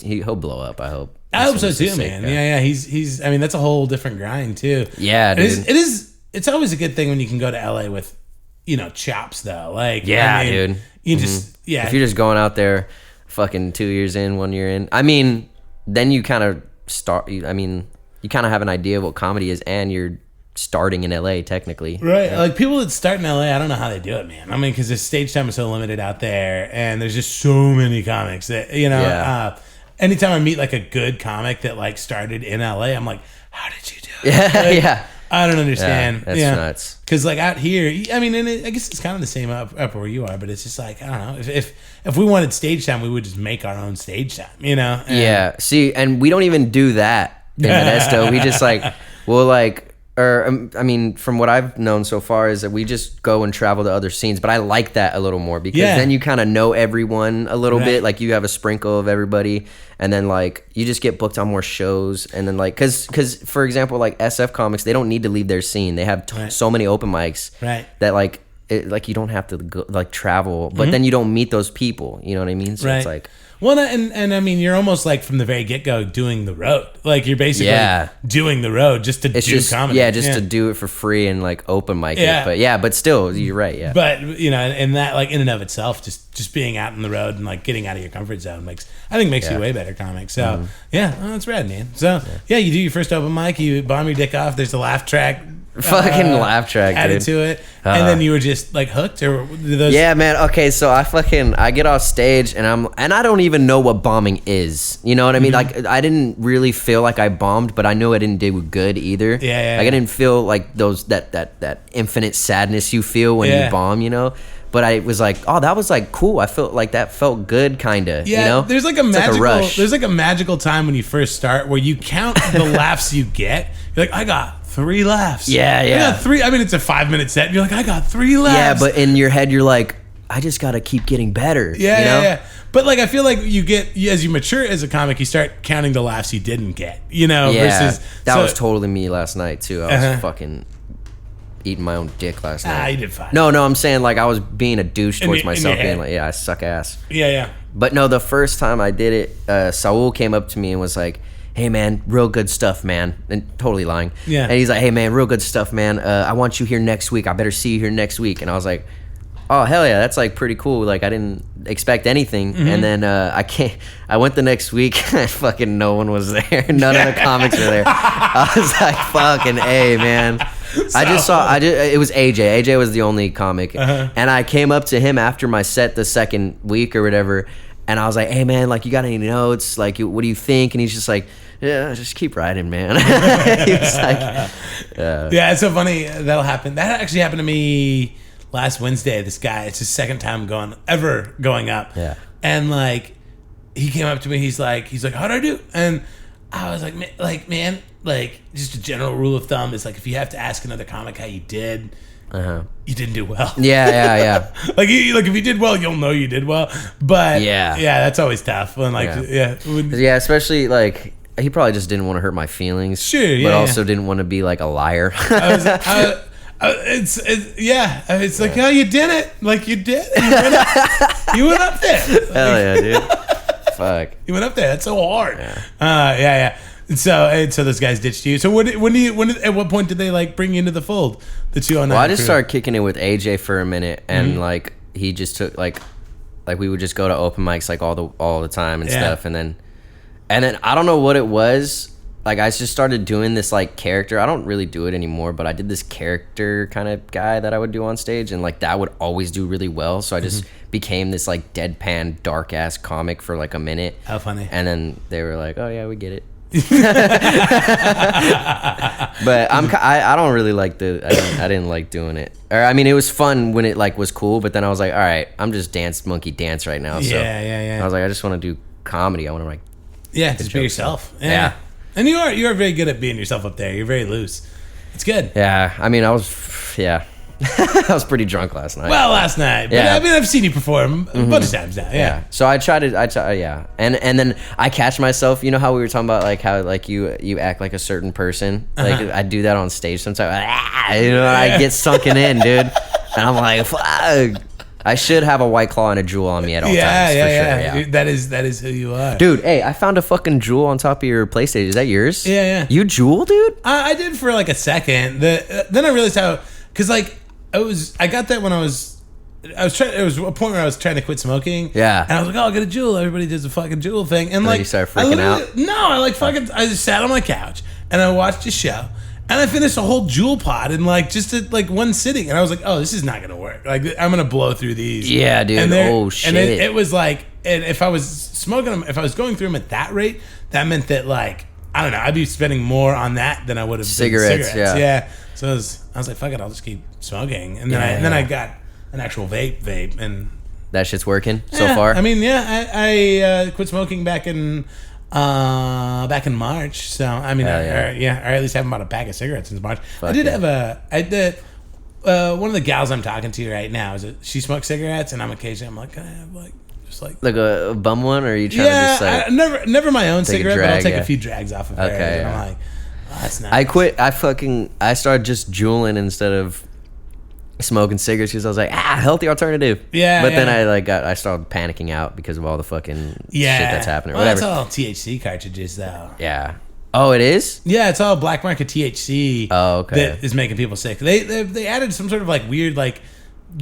S2: He'll blow up. I hope.
S1: I hope so too, man. Yeah. He's. I mean, that's a whole different grind too.
S2: Yeah, dude.
S1: It is. It's always a good thing when you can go to LA with, you know, chops though. Like,
S2: yeah,
S1: I mean,
S2: dude.
S1: You just
S2: If you're just going out there, fucking 2 years in, 1 year in. I mean, then you kind of start. I mean, you kind of have an idea of what comedy is, and you're starting in LA technically.
S1: Right. Yeah. Like people that start in LA, I don't know how they do it, man. I mean, because the stage time is so limited out there, and there's just so many comics that, you know.
S2: Yeah.
S1: Anytime I meet like a good comic that like started in LA, I'm like, how did you do it?
S2: Yeah,
S1: like,
S2: yeah.
S1: I don't understand.
S2: That's nuts.
S1: Because like out here, I mean, and I guess it's kind of the same up where you are, but it's just like, I don't know. If we wanted stage time, we would just make our own stage time, you know?
S2: Yeah. See, and we don't even do that in Modesto. We just like, we'll like, or I mean, from what I've known so far is that we just go and travel to other scenes. But I like that a little more because then you kind of know everyone a little bit. Like you have a sprinkle of everybody, and then like you just get booked on more shows. And then like, because for example, like SF comics, they don't need to leave their scene. They have so many open mics that like you don't have to go, like travel, but then you don't meet those people. You know what I mean? So it's like.
S1: Well, and I mean, you're almost like from the very get-go doing the road. Like you're basically doing the road just to do comedy.
S2: Yeah, just to do it for free and like open mic it. But still, you're right. Yeah.
S1: But you know, and that like in and of itself, just being out on the road and like getting out of your comfort zone makes you a way better comic. So that's rad, man. So you do your first open mic, you bomb your dick off. There's a laugh track.
S2: Fucking laugh track,
S1: added
S2: dude.
S1: to it, and then you were just like hooked, or those?
S2: Yeah, man. Okay, so I get off stage and I don't even know what bombing is. You know what I mean? Like I didn't really feel like I bombed, but I know I didn't do good either.
S1: Yeah.
S2: Like I didn't feel like that infinite sadness you feel when you bomb. You know. But I was like, oh, that was like cool. I felt like that felt good, kind of.
S1: Yeah,
S2: you know?
S1: There's like a magical time when you first start where you count the laughs you get. You're like, I got 3 laughs.
S2: Yeah.
S1: I got 3. I mean, it's a 5-minute set. And you're like, I got 3 laughs.
S2: Yeah, but in your head, you're like, I just got to keep getting better.
S1: Yeah. But like, I feel like as you mature as a comic, you start counting the laughs you didn't get. You know,
S2: that was totally me last night too. I was fucking eating my own dick last night.
S1: You did fine.
S2: No, I'm saying like I was being a douche towards myself, being like, I suck ass.
S1: Yeah.
S2: But no, the first time I did it, Saul came up to me and was like, hey man, real good stuff, man. And totally lying.
S1: Yeah.
S2: And he's like, hey man, real good stuff, man. I want you here next week. I better see you here next week. And I was like, oh hell yeah, that's like pretty cool. Like I didn't expect anything. And then I went the next week and fucking no one was there. None of the comics were there. I was like, fucking A, man. It was AJ. AJ was the only comic. And I came up to him after my set the second week or whatever, and I was like, hey man, like you got any notes? Like what do you think? And he's just like, yeah, just keep writing, man. He was like,
S1: yeah, it's so funny that'll happen. That actually happened to me last Wednesday. This guy, it's his second time going up.
S2: Yeah.
S1: And like he came up to me, he's like, how'd I do? And I was like, man, just a general rule of thumb is like if you have to ask another comic how you did, you didn't do well.
S2: Yeah.
S1: like if you did well, you'll know you did well. But
S2: yeah,
S1: that's always tough. When
S2: especially like he probably just didn't want to hurt my feelings.
S1: Sure,
S2: but also didn't want to be like a liar.
S1: It's like, oh, you did it. Like, you did it. You went up there.
S2: Hell yeah, dude. Fuck.
S1: You went up there. That's so hard. Yeah. And so those guys ditched you. So at what point did they like bring you into the fold? The 209.
S2: Well, I just started kicking it with AJ for a minute, and like he just took like we would just go to open mics like all the time and stuff, and then I don't know what it was. Like I just started doing this like character. I don't really do it anymore, but I did this character kind of guy that I would do on stage, and like that would always do really well. So I just became this like deadpan, dark ass comic for like a minute.
S1: How funny!
S2: And then they were like, "Oh yeah, we get it." But I don't really like I didn't like doing it. Or I mean, it was fun when it like was cool, but then I was like, all right, I'm just monkey dance right now. So I was like, I just want to do comedy. I want to like
S1: just be yourself. Yeah. And you are very good at being yourself up there. You're very loose. It's good.
S2: Yeah. I mean, I was I was pretty drunk last night.
S1: Well, last night. But I mean, I've seen you perform a bunch of times now. Yeah.
S2: So I try. And then I catch myself, you know how we were talking about like how like you act like a certain person? Like I do that on stage sometimes. I get sunken in, dude. And I'm like, fuck. I should have a White Claw and a Jewel on me at all times.
S1: Yeah. Dude, that is who you are.
S2: Dude, hey, I found a fucking Jewel on top of your PlayStation. Is that yours?
S1: Yeah.
S2: You Jewel, dude?
S1: I did for like a second. Then I realized how, because like I got that when I was trying. It was a point where I was trying to quit smoking.
S2: Yeah.
S1: And I was like, oh, I'll get a Jewel. Everybody does a fucking Jewel thing. And like,
S2: you started freaking out?
S1: No, I just sat on my couch and I watched a show. And I finished a whole Jewel pod in like just one sitting, and I was like, "Oh, this is not gonna work. Like, I'm gonna blow through these."
S2: Yeah, dude. Oh shit.
S1: And it was like, and if I was smoking them, if I was going through them at that rate, that meant that like I don't know, I'd be spending more on that than I would have
S2: cigarettes. Yeah.
S1: So I was like, "Fuck it, I'll just keep smoking." And then I got an actual vape, and
S2: that shit's working so far.
S1: I mean, I quit smoking back in March, so I mean, I at least haven't bought a pack of cigarettes since March. Fuck, one of the gals I'm talking to right now she smokes cigarettes, and I'm like, can I have like
S2: a bum one, or are you trying to just like
S1: never my own cigarette, but I'll take a few drags off of hers. Okay, and I'm like, oh, that's nice.
S2: I quit. I started just juuling instead of smoking cigarettes because I was like, healthy alternative.
S1: Yeah.
S2: But then I started panicking out because of all the fucking shit that's happening.
S1: Well,
S2: whatever.
S1: That's all THC cartridges though.
S2: Yeah. Oh, it is?
S1: Yeah, it's all black market THC.
S2: Oh, okay.
S1: That is making people sick. They added some sort of like weird like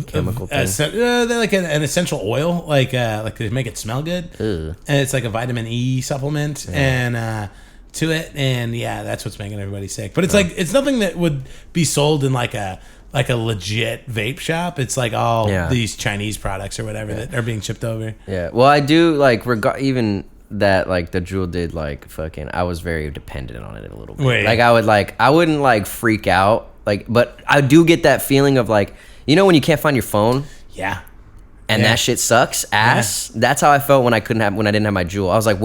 S2: chemical thing.
S1: They're like an essential oil, like they make it smell good.
S2: Ugh.
S1: And it's like a vitamin E supplement and to it, and that's what's making everybody sick. But it's like it's nothing that would be sold in like a legit vape shop. It's like all these Chinese products or whatever that are being shipped over.
S2: Yeah. Well, I do like even that like the Jewel did like fucking. I was very dependent on it a little bit.
S1: Wait.
S2: Like I wouldn't like freak out like, but I do get that feeling of like, you know when you can't find your phone.
S1: Yeah.
S2: And that shit sucks ass. Yeah. That's how I felt when I didn't have my Jewel. I was like,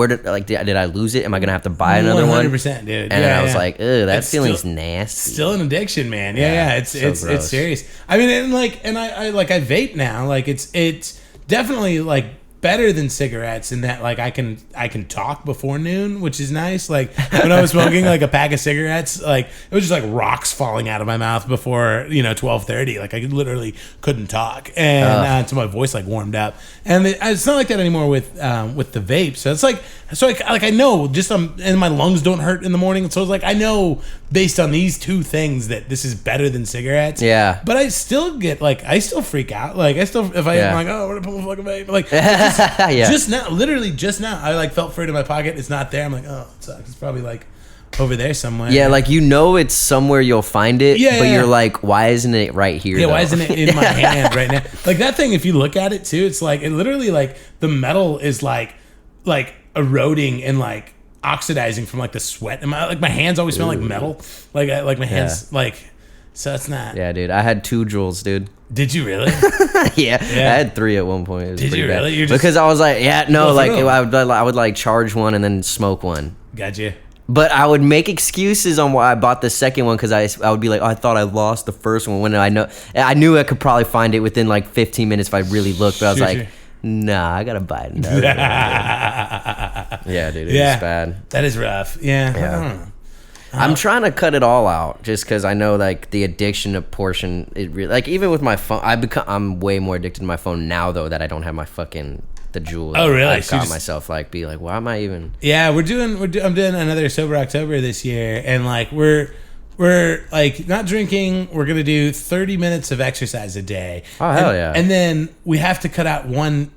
S2: did I lose it? Am I gonna have to buy another
S1: 100%, dude.
S2: And I was like, ugh, that feeling's nasty.
S1: Still an addiction, man. Yeah. It's serious. I mean, I vape now. Like it's definitely like better than cigarettes in that like I can talk before noon, which is nice. Like when I was smoking like a pack of cigarettes, like it was just like rocks falling out of my mouth before 12:30. Like I literally couldn't talk, and until my voice like warmed up. And it's not like that anymore with the vape. So it's like I know just and my lungs don't hurt in the morning. So it's like I know based on these two things that this is better than cigarettes.
S2: Yeah.
S1: But I still get like I still freak out. Like I still I'm like, oh, we're gonna pull a fucking vape. Like just now, literally just now, I like felt for it in my pocket. It's not there. I'm like, oh, it sucks. It's probably like over there somewhere.
S2: Yeah, like it's somewhere you'll find it.
S1: Yeah,
S2: but you're like, why isn't it right here?
S1: Yeah, though? Why isn't it in my hand right now? Like that thing. If you look at it too, it's like it literally like the metal is like eroding and like oxidizing from like the sweat. And my hands always smell like metal. Like my hands like. So it's not.
S2: Yeah, dude. I had 2 Jewels, dude.
S1: Did you really?
S2: yeah. I had 3 at one point. It was
S1: Did you really?
S2: Bad. Because I was like, I would like charge one and then smoke one.
S1: Gotcha.
S2: But I would make excuses on why I bought the second one because I would be like, I thought I lost the first one when I knew I could probably find it within like 15 minutes if I really looked. But I was like, nah, I gotta buy another one. Yeah, dude. It was bad.
S1: That is rough. Yeah.
S2: I'm trying to cut it all out just because I know like the addiction of portion. It really, like even with my phone, I'm way more addicted to my phone now though that I don't have my fucking the jewel.
S1: Oh really?
S2: I've got myself like be like, why am I even?
S1: Yeah, I'm doing another sober October this year, and like we're like not drinking. We're gonna do 30 minutes of exercise a day.
S2: Oh hell yeah!
S1: And then we have to cut out one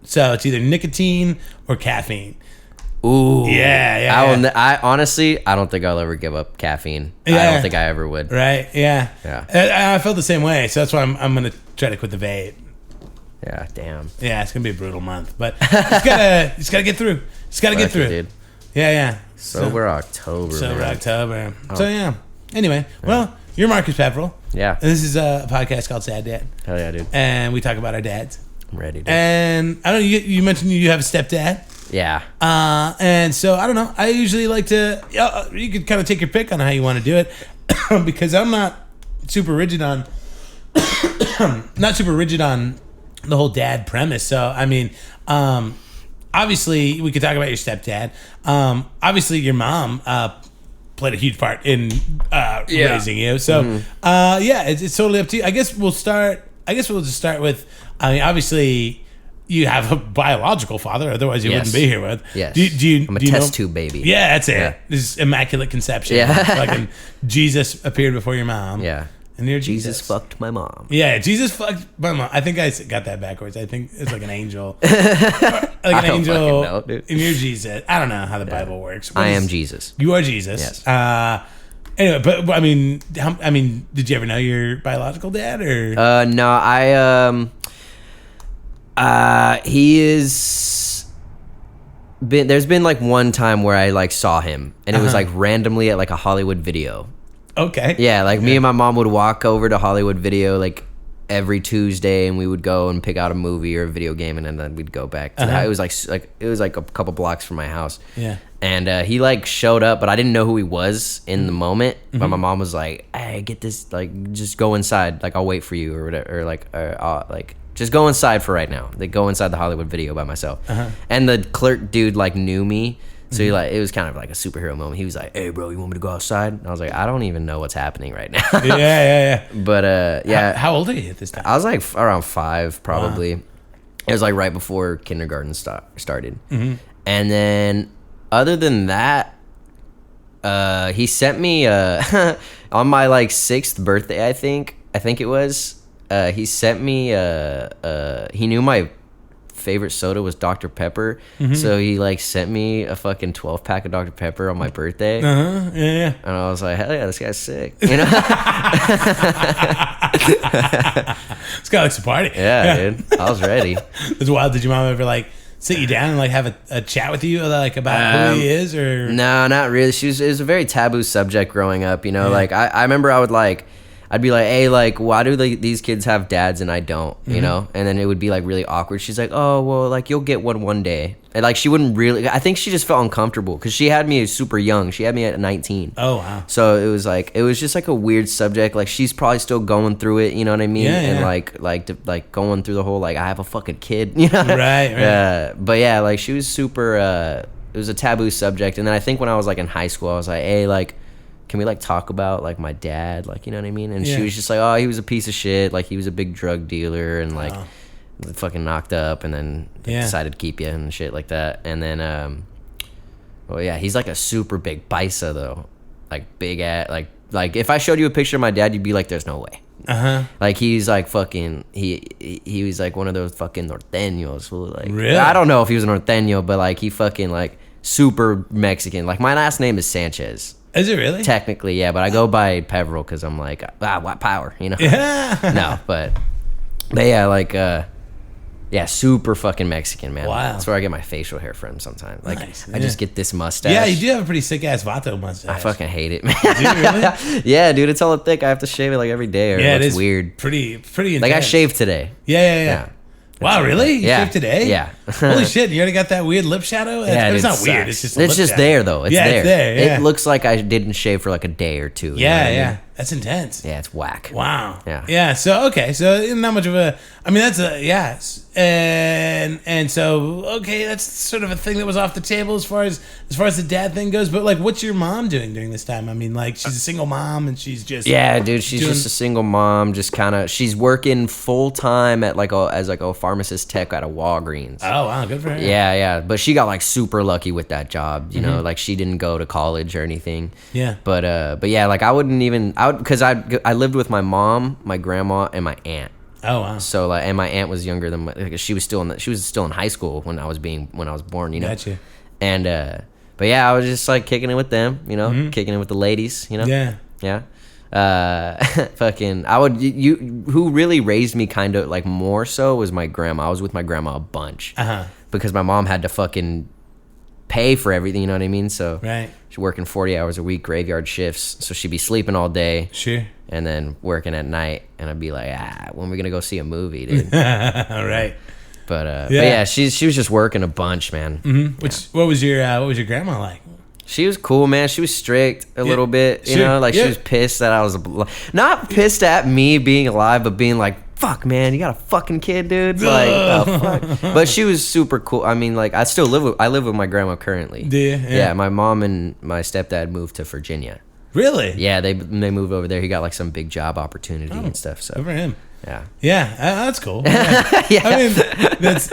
S1: so it's either nicotine or caffeine.
S2: Ooh.
S1: Yeah.
S2: I honestly, I don't think I'll ever give up caffeine.
S1: Yeah.
S2: I don't think I ever would.
S1: Right? Yeah.
S2: Yeah.
S1: I felt the same way, so that's why I'm gonna try to quit the vape.
S2: Yeah. Damn.
S1: Yeah, it's gonna be a brutal month, but just gotta get through. Just gotta get through.
S2: Dude.
S1: Yeah.
S2: Sober October.
S1: Sober
S2: man.
S1: October.
S2: Oh.
S1: So yeah. Anyway, well, you're Marcus Peverill.
S2: Yeah.
S1: And this is a podcast called Sad Dad.
S2: Hell yeah, dude.
S1: And we talk about our dads.
S2: I'm ready, dude.
S1: And I don't know, you mentioned you have a stepdad.
S2: Yeah.
S1: And so I don't know. I usually like to. You could kind of take your pick on how you want to do it, because I'm not super rigid on, the whole dad premise. So I mean, obviously we could talk about your stepdad. Obviously your mom played a huge part in raising you. So it's totally up to you. I guess we'll just start with. I mean, obviously. You have a biological father, otherwise you wouldn't be here with.
S2: Yes.
S1: I'm
S2: a test tube baby.
S1: Yeah, that's it.
S2: Yeah.
S1: This is immaculate conception.
S2: Yeah.
S1: Like Jesus appeared before your mom.
S2: Yeah.
S1: And you're
S2: Jesus fucked my mom.
S1: Yeah, Jesus fucked my mom. I think I got that backwards. I think it's like an angel. Like an angel.
S2: Know, dude.
S1: And you're Jesus. I don't know how the Bible works.
S2: I am Jesus.
S1: You are Jesus.
S2: Yes.
S1: Anyway, but I mean, did you ever know your biological dad or?
S2: No, he is there's been like one time where I like saw him and it was like randomly at like a Hollywood Video.
S1: Okay.
S2: Yeah, like me and my mom would walk over to Hollywood Video like every Tuesday and we would go and pick out a movie or a video game and then we'd go back to that. It was like a couple blocks from my house.
S1: Yeah.
S2: And he like showed up, but I didn't know who he was in the moment. But my mom was like, "Hey, get this, like, just go inside. Like, I'll wait for you or whatever. Or like, just go inside for right now." They go inside the Hollywood Video by myself. And the clerk dude like knew me, so he like it was kind of like a superhero moment. He was like, "Hey, bro, you want me to go outside?" And I was like, "I don't even know what's happening right now."
S1: Yeah.
S2: But yeah.
S1: How old are you at this time?
S2: I was like around 5 probably. Wow. It was like right before kindergarten started. And then. Other than that, he sent me on my like 6th birthday. I think it was. He sent me. He knew my favorite soda was Dr. Pepper, so he like sent me a fucking 12-pack of Dr. Pepper on my birthday.
S1: Yeah.
S2: And I was like, hell yeah, this guy's sick. You know.
S1: This guy likes to party.
S2: Yeah, dude. I was ready.
S1: It's wild. Did your mom ever like sit you down and like have a chat with you like about who he is or?
S2: No, not really. It was a very taboo subject growing up, you know. Like I remember I'd be like, "Hey, like, why do these kids have dads and I don't?" You know? And then it would be like really awkward. She's like, "Oh, well, like you'll get one day." And like she wouldn't really. I think she just felt uncomfortable because she had me super young. She had me at 19.
S1: Oh wow.
S2: So it was just like a weird subject. Like she's probably still going through it. You know what I mean? And like going through the whole like I have a fucking kid. You know?
S1: Right.
S2: But yeah, like she was super. It was a taboo subject. And then I think when I was like in high school, I was like, "Hey, like, can we like talk about like my dad?" Like, you know what I mean? And she was just like, "Oh, he was a piece of shit. Like he was a big drug dealer and like fucking knocked up and then decided to keep you and shit like that." And then, well, yeah, he's like a super big paisa though. Like big at like if I showed you a picture of my dad, you'd be like, "There's no way." Like he's like fucking he was like one of those fucking norteños who like
S1: really?
S2: I don't know if he was a norteño, but like he fucking like super Mexican. Like my last name is Sanchez.
S1: Is it really?
S2: Technically, yeah, but I go by Peverill because I'm like, what power, you know?
S1: Yeah.
S2: No, but yeah, like, yeah, super fucking Mexican, man.
S1: Wow.
S2: That's where I get my facial hair from sometimes. Like,
S1: Nice,
S2: I just get this mustache.
S1: Yeah, you do have a pretty sick ass vato mustache.
S2: I fucking hate it, man.
S1: Do you really?
S2: Yeah, dude, it's hella thick. I have to shave it like every day, or it looks weird.
S1: Pretty intense.
S2: Like I shaved today.
S1: Yeah. Wow, really? You shaved today?
S2: Yeah.
S1: Holy shit! You already got that weird lip shadow.
S2: Yeah,
S1: it's not
S2: sucks.
S1: weird. It's just
S2: it's just
S1: shadow.
S2: there though. It's there.
S1: It's there. Yeah.
S2: It looks like I didn't shave for like a day or two.
S1: Yeah. That's intense.
S2: Yeah, it's whack.
S1: Wow.
S2: Yeah.
S1: Yeah. So okay. So not much of a. I mean, that's a yes. And so okay, that's sort of a thing that was off the table as far as the dad thing goes. But like, what's your mom doing during this time? I mean, like, she's a single mom and she's just
S2: dude. She's just a single mom. Just kind of. She's working full time at as a pharmacist tech at a Walgreens.
S1: Oh wow, good for her.
S2: Yeah. But she got like super lucky with that job. You know, like she didn't go to college or anything.
S1: Yeah.
S2: But yeah, like I wouldn't even. Because I lived with my mom, my grandma, and my aunt.
S1: Oh wow.
S2: So like, and my aunt was younger than she was still in high school when I was born. You know.
S1: Gotcha.
S2: And but yeah, I was just like kicking it with them. You know, kicking it with the ladies. You know.
S1: Yeah.
S2: Yeah. Fucking. Who really raised me kind of like more so was my grandma. I was with my grandma a bunch. Because my mom had to fucking pay for everything. You know what I mean? So.
S1: Right.
S2: She's working 40 hours a week, graveyard shifts. So she'd be sleeping all day.
S1: Sure.
S2: And then working at night. And I'd be like, when are we going to go see a movie, dude?
S1: All right.
S2: But yeah, she was just working a bunch, man.
S1: Mm-hmm. What was your grandma like?
S2: She was cool, man. She was strict a little bit, you know? Like, she was pissed that I was... Not pissed at me being alive, but being like, fuck, man, you got a fucking kid, dude? Like, oh, fuck. But she was super cool. I mean, like, I live with my grandma currently. Yeah, my mom and my stepdad moved to Virginia.
S1: Really?
S2: Yeah, they moved over there. He got, like, some big job opportunity and stuff, so...
S1: Good for him.
S2: Yeah.
S1: Yeah, that's cool. Yeah.
S2: Yeah.
S1: I mean, that's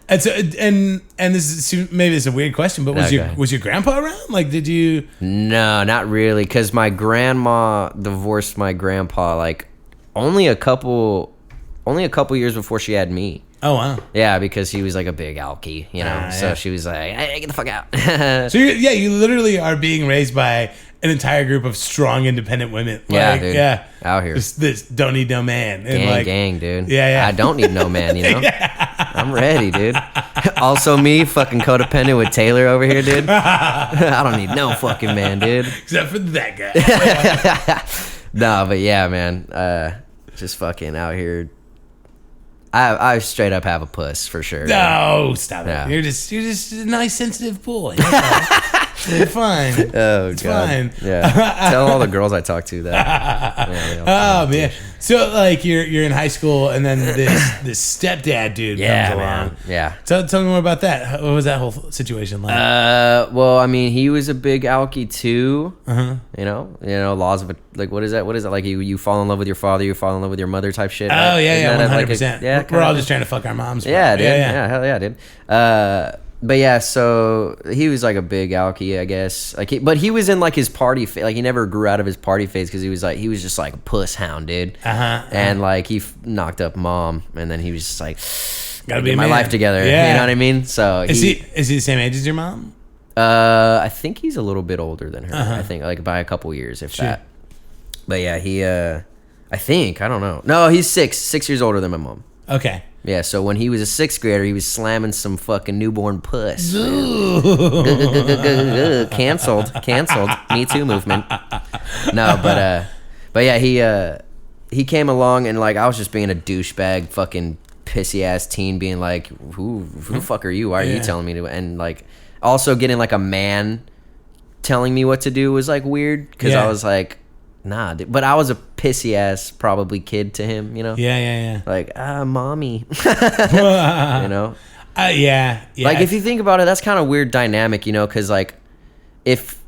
S1: and this is maybe it's a weird question, but was your grandpa around? Like, did you?
S2: No, not really, because my grandma divorced my grandpa like only a couple years before she had me.
S1: Oh wow.
S2: Yeah, because he was like a big alky, you know. So she was like, "Hey, get the fuck out."
S1: So you literally are being raised by an entire group of strong, independent women.
S2: Yeah, dude.
S1: Yeah,
S2: out here.
S1: This don't need no man. And
S2: gang, dude.
S1: Yeah.
S2: I don't need no man, you know. I'm ready, dude. Also, me fucking codependent with Taylor over here, dude. I don't need no fucking man, dude.
S1: Except for that guy.
S2: No, but yeah, man. Just fucking out here. I straight up have a puss for sure.
S1: No, stop it.
S2: Yeah.
S1: You're just a nice, sensitive boy. You're fine.
S2: Oh,
S1: it's
S2: God.
S1: fine.
S2: Yeah. Tell all the girls I talk to that.
S1: Oh man. So like you're in high school and then this stepdad dude comes along.
S2: Man. Yeah.
S1: Tell me more about that. What was that whole situation like?
S2: Well, I mean, he was a big alky too. You know, laws of like what is that? Like you fall in love with your father, you fall in love with your mother type shit.
S1: Right? Oh yeah, 100%.
S2: Yeah,
S1: we're all just trying to fuck our moms.
S2: Yeah, dude. Yeah, hell yeah, dude. But yeah, so he was like a big alky, I guess. Like, but he was in like his party phase. Like, he never grew out of his party phase because he was just like a puss hound, dude. And like he knocked up mom, and then he was just like, gotta get my life together. Yeah. You know what I mean? So
S1: is he the same age as your mom?
S2: I think he's a little bit older than her. I think like by a couple years, if that. But yeah, he I think, I don't know. No, he's 6 years older than my mom.
S1: Okay.
S2: Yeah, so when he was a 6th grader, he was slamming some fucking newborn puss. Canceled. Me Too movement. No, but yeah, he came along and like I was just being a douchebag, fucking pissy ass teen, being like, who the fuck are you? Why are you telling me to? And like also getting like a man telling me what to do was like weird because I was like, nah, dude. But I was a pissy ass probably kid to him, you know?
S1: Yeah.
S2: Like, mommy. You know?
S1: Yeah.
S2: Like, if you think about it, that's kind of weird dynamic, you know? Because, like, if...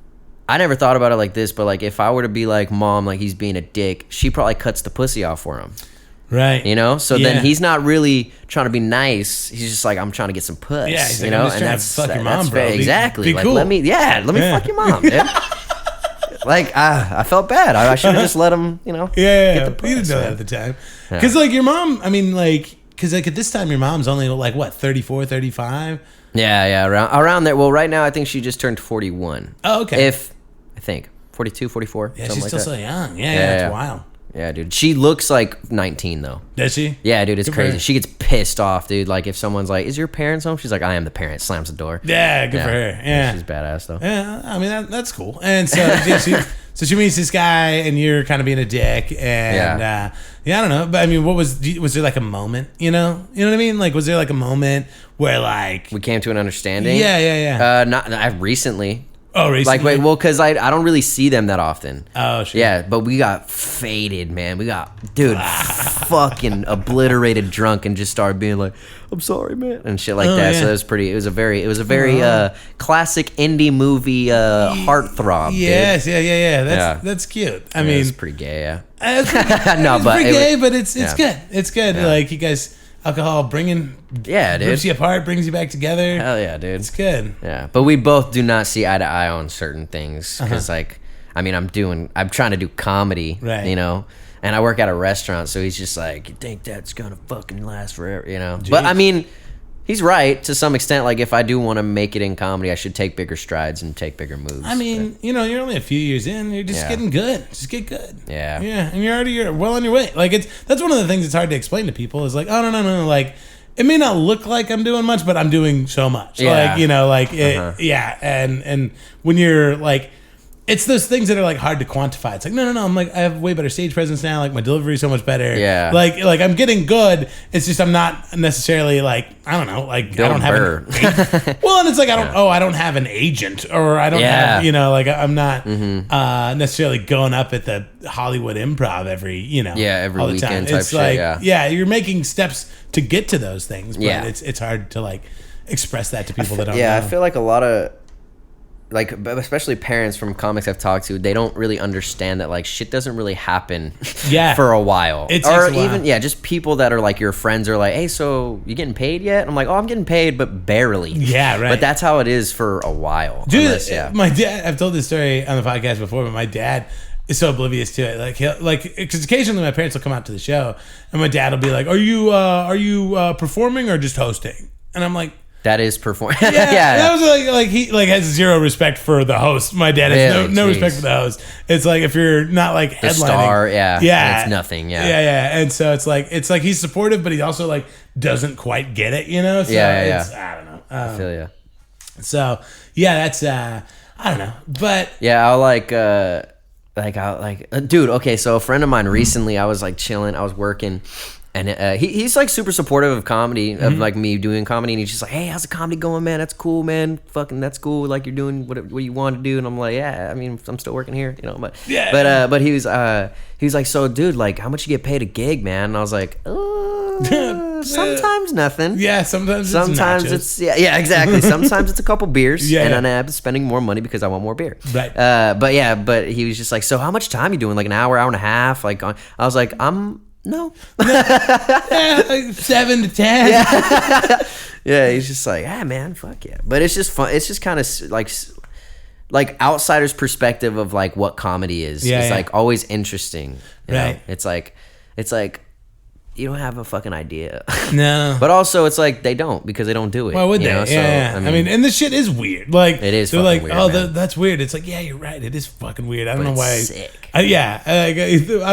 S2: I never thought about it like this, but, like, if I were to be like, mom, like, he's being a dick, she probably cuts the pussy off for him.
S1: Right.
S2: You know? So then he's not really trying to be nice. He's just like, I'm trying to get some puss.
S1: Yeah, he's
S2: you
S1: like,
S2: know?
S1: I'm just trying to fuck your mom, bro.
S2: Exactly.
S1: Be
S2: like,
S1: cool.
S2: let me fuck your mom, dude. Like, I felt bad. I should have just let him, you know.
S1: Yeah.
S2: Get the puss,
S1: you didn't know that at the time. Because, like, your mom, I mean, like, because, like, at this time, your mom's only, like, what, 34, 35?
S2: Yeah, around there. Well, right now, I think she just turned 41.
S1: Oh, okay.
S2: I think, 42, 44.
S1: Yeah,
S2: something
S1: she's
S2: like
S1: still
S2: that.
S1: so young. Yeah, it's wild.
S2: Yeah, dude. She looks like 19, though.
S1: Does she?
S2: Yeah, dude, it's crazy. She gets pissed off, dude. Like, if someone's like, is your parents home? She's like, I am the parent. Slams the door.
S1: Yeah, good for her. Yeah.
S2: She's badass, though.
S1: Yeah, I mean, that's cool. And so, she meets this guy, and you're kind of being a dick, and I don't know, but I mean, was there like a moment, you know what I mean? Like, was there like a moment where like
S2: we came to an understanding?
S1: Yeah.
S2: Not recently.
S1: Oh, recently?
S2: Like, wait, well, because I don't really see them that often.
S1: Oh, sure.
S2: Yeah, but we got faded, man. We got, dude, fucking obliterated drunk and just started being like, I'm sorry, man, and shit like that.
S1: Yeah.
S2: So it was a very classic indie movie heartthrob.
S1: Yes,
S2: dude.
S1: yeah. That's cute. I mean,
S2: it's pretty gay, yeah.
S1: It's pretty gay, but it's good. It's good.
S2: Yeah.
S1: Like, you guys, alcohol
S2: dude,
S1: rips you apart, brings you back together.
S2: Hell yeah, dude.
S1: It's good.
S2: Yeah, but we both do not see eye to eye on certain things because, like, I mean, I'm trying to do comedy,
S1: right?
S2: You know, and I work at a restaurant, so he's just like, you think that's gonna fucking last forever, you know?
S1: Jeez.
S2: But I mean, he's right to some extent. Like, if I do want to make it in comedy, I should take bigger strides and take bigger moves.
S1: I mean, you know, you're only a few years in. You're just getting good. Just get good.
S2: Yeah.
S1: Yeah, and you're well on your way. Like, that's one of the things that's hard to explain to people is like, oh no, like, it may not look like I'm doing much, but I'm doing so much.
S2: Yeah.
S1: Like, you know, like, yeah, and when you're like, it's those things that are like hard to quantify. It's like, no. I'm like, I have way better stage presence now. Like, my delivery is so much better.
S2: Yeah.
S1: Like I'm getting good. It's just I'm not necessarily like, I don't know. Like,
S2: Bill
S1: I don't
S2: Burr.
S1: have well, and it's like I don't have an agent, or I don't have, you know, like I'm not necessarily going up at the Hollywood Improv every
S2: every
S1: all the
S2: weekend
S1: time.
S2: type
S1: It's
S2: shit,
S1: like you're making steps to get to those things, but
S2: Yeah.
S1: it's hard to like express that to people that don't
S2: Yeah,
S1: know.
S2: I feel like a lot of, like, especially parents from comics I've talked to, they don't really understand that, like, shit doesn't really happen for a while.
S1: It takes
S2: or
S1: a while.
S2: even, just people that are like your friends are like, hey, so you getting paid yet? I'm like, oh, I'm getting paid, but barely.
S1: Yeah, right.
S2: But that's how it is for a while.
S1: Dude, my dad, I've told this story on the podcast before, but my dad is so oblivious to it. Like, because occasionally my parents will come out to the show, and my dad will be like, are you performing or just hosting? And I'm like,
S2: that is performing.
S1: Yeah, that was like he like has zero respect for the host. My dad has
S2: Really?
S1: no
S2: Jeez.
S1: respect for the host. It's like if you're not like headlining,
S2: The star,
S1: yeah,
S2: it's nothing,
S1: yeah. And so it's like he's supportive, but he also like doesn't quite get it, you know. So it's, I don't know.
S2: I feel you.
S1: So yeah, that's I don't know, but
S2: yeah, dude. Okay, so a friend of mine recently, I was like chilling, I was working. And he's like super supportive of comedy, of like me doing comedy, and he's just like, "Hey, how's the comedy going, man? That's cool, man. Fucking, that's cool. Like, you're doing what you want to do." And I'm like, "Yeah, I mean, I'm still working here, you know." But but he was like, "So, dude, like, how much you get paid a gig, man?" And I was like, sometimes nothing.
S1: Yeah, sometimes
S2: it's exactly. Sometimes it's a couple beers,
S1: Yeah,
S2: and
S1: yeah.
S2: then I end up spending more money because I want more beer.
S1: Right.
S2: But he was just like, "So, how much time you doing? Like an hour and a half?" Like, I was like, No.
S1: like 7 to 10.
S2: Yeah, he's just like, man, fuck yeah. But it's just fun. It's just kind of like outsider's perspective of like what comedy is. It's like always interesting. You know? It's like you don't have a fucking idea.
S1: No.
S2: But also it's like they don't, because they don't do it.
S1: Why would they?
S2: You know?
S1: Yeah.
S2: So,
S1: I mean, and this shit is weird. Like,
S2: it is
S1: they're
S2: fucking
S1: like,
S2: weird, man.
S1: that's weird. It's like, yeah, you're right. It is fucking weird. I don't know
S2: it's
S1: why.
S2: sick.
S1: I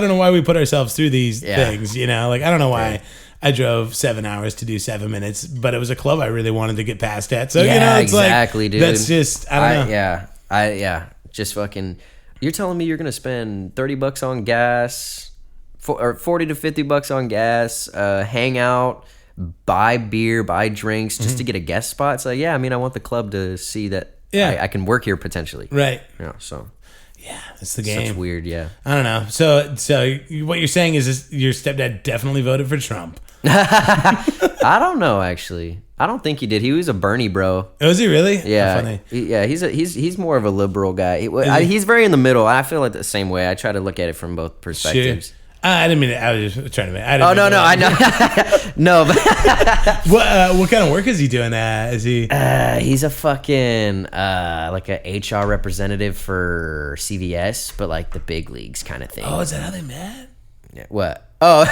S1: don't know why we put ourselves through these things, you know? Like, I don't know why I drove 7 hours to do 7 minutes, but it was a club I really wanted to get past at. So, you know, it's
S2: exactly,
S1: like,
S2: dude.
S1: that's just, I don't know.
S2: Just fucking, you're telling me you're going to spend $30 on gas, or $40 to $50 on gas, hang out, buy beer, buy drinks just to get a guest spot. It's like, I mean, I want the club to see that I can work here potentially.
S1: Right.
S2: Yeah, so.
S1: Yeah, it's the game.
S2: Such weird, yeah.
S1: I don't know. So what you're saying is your stepdad definitely voted for Trump.
S2: I don't know, actually. I don't think he did. He was a Bernie bro.
S1: Was he really?
S2: Yeah.
S1: How funny.
S2: He's more of a liberal guy. He's very in the middle. I feel like the same way. I try to look at it from both perspectives.
S1: Sure. I didn't mean it. I was just trying to.
S2: No, I know. No, but
S1: what kind of work is he doing? Is he?
S2: He's a fucking like a HR representative for CVS, but like the big leagues kind of thing.
S1: Oh, is that how they met?
S2: Yeah, what? Oh,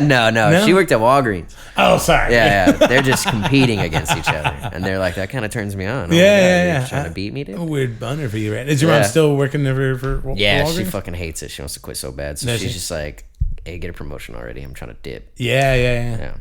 S2: no. She worked at Walgreens.
S1: Oh, sorry.
S2: Yeah. They're just competing against each other, and they're like, that kind of turns me on.
S1: Yeah.
S2: You're trying to beat me, dude.
S1: A weird boner for you, right? Is your mom still working there for
S2: Yeah,
S1: Walgreens?
S2: she fucking hates it. She wants to quit so bad, so
S1: Does
S2: she's
S1: she?
S2: just like, hey, get a promotion already. I'm trying to dip.
S1: Yeah.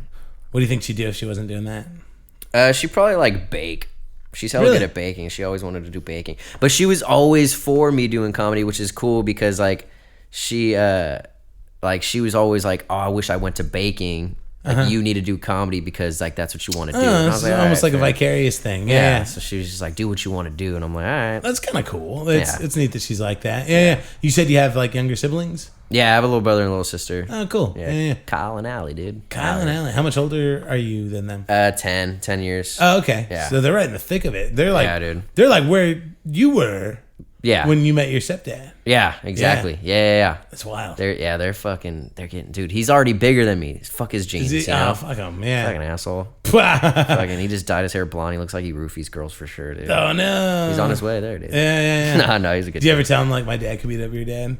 S1: What do you think she'd do if she wasn't doing that?
S2: She'd probably like bake. She's hella
S1: Really?
S2: good at baking. She always wanted to do baking, but she was always for me doing comedy, which is cool because like she was always like, oh, I wish I went to baking Like you need to do comedy because like that's what you want to do.
S1: Oh,
S2: And I
S1: it's
S2: was like,
S1: almost
S2: "All right,
S1: like a
S2: fair."
S1: vicarious thing.
S2: Yeah.
S1: Yeah.
S2: So she was just like, do what you want to do, and I'm like, all right.
S1: That's kind of cool. It's
S2: Yeah.
S1: it's neat that she's like that. Yeah. You said you have like younger siblings?
S2: Yeah, I have a little brother and a little sister.
S1: Oh, cool. Yeah.
S2: Kyle and Allie, dude.
S1: Kyle and Allie. How much older are you than them?
S2: 10 years.
S1: Oh, okay.
S2: Yeah.
S1: So they're right in the thick of it. They're like,
S2: Yeah, dude.
S1: They're like where you were
S2: Yeah.
S1: when you met your stepdad.
S2: Yeah, exactly. Yeah.
S1: That's wild.
S2: They're getting, dude, he's already bigger than me. Fuck his jeans,
S1: Is he?
S2: you know?
S1: Oh, fuck him. Yeah.
S2: Fucking asshole.
S1: oh,
S2: Fucking, he just dyed his hair blonde. He looks like he roofies girls for sure, dude.
S1: no.
S2: He's on his way there, dude.
S1: Yeah.
S2: No, he's a good
S1: Do you
S2: dude.
S1: ever tell him, like, my dad could beat up your dad?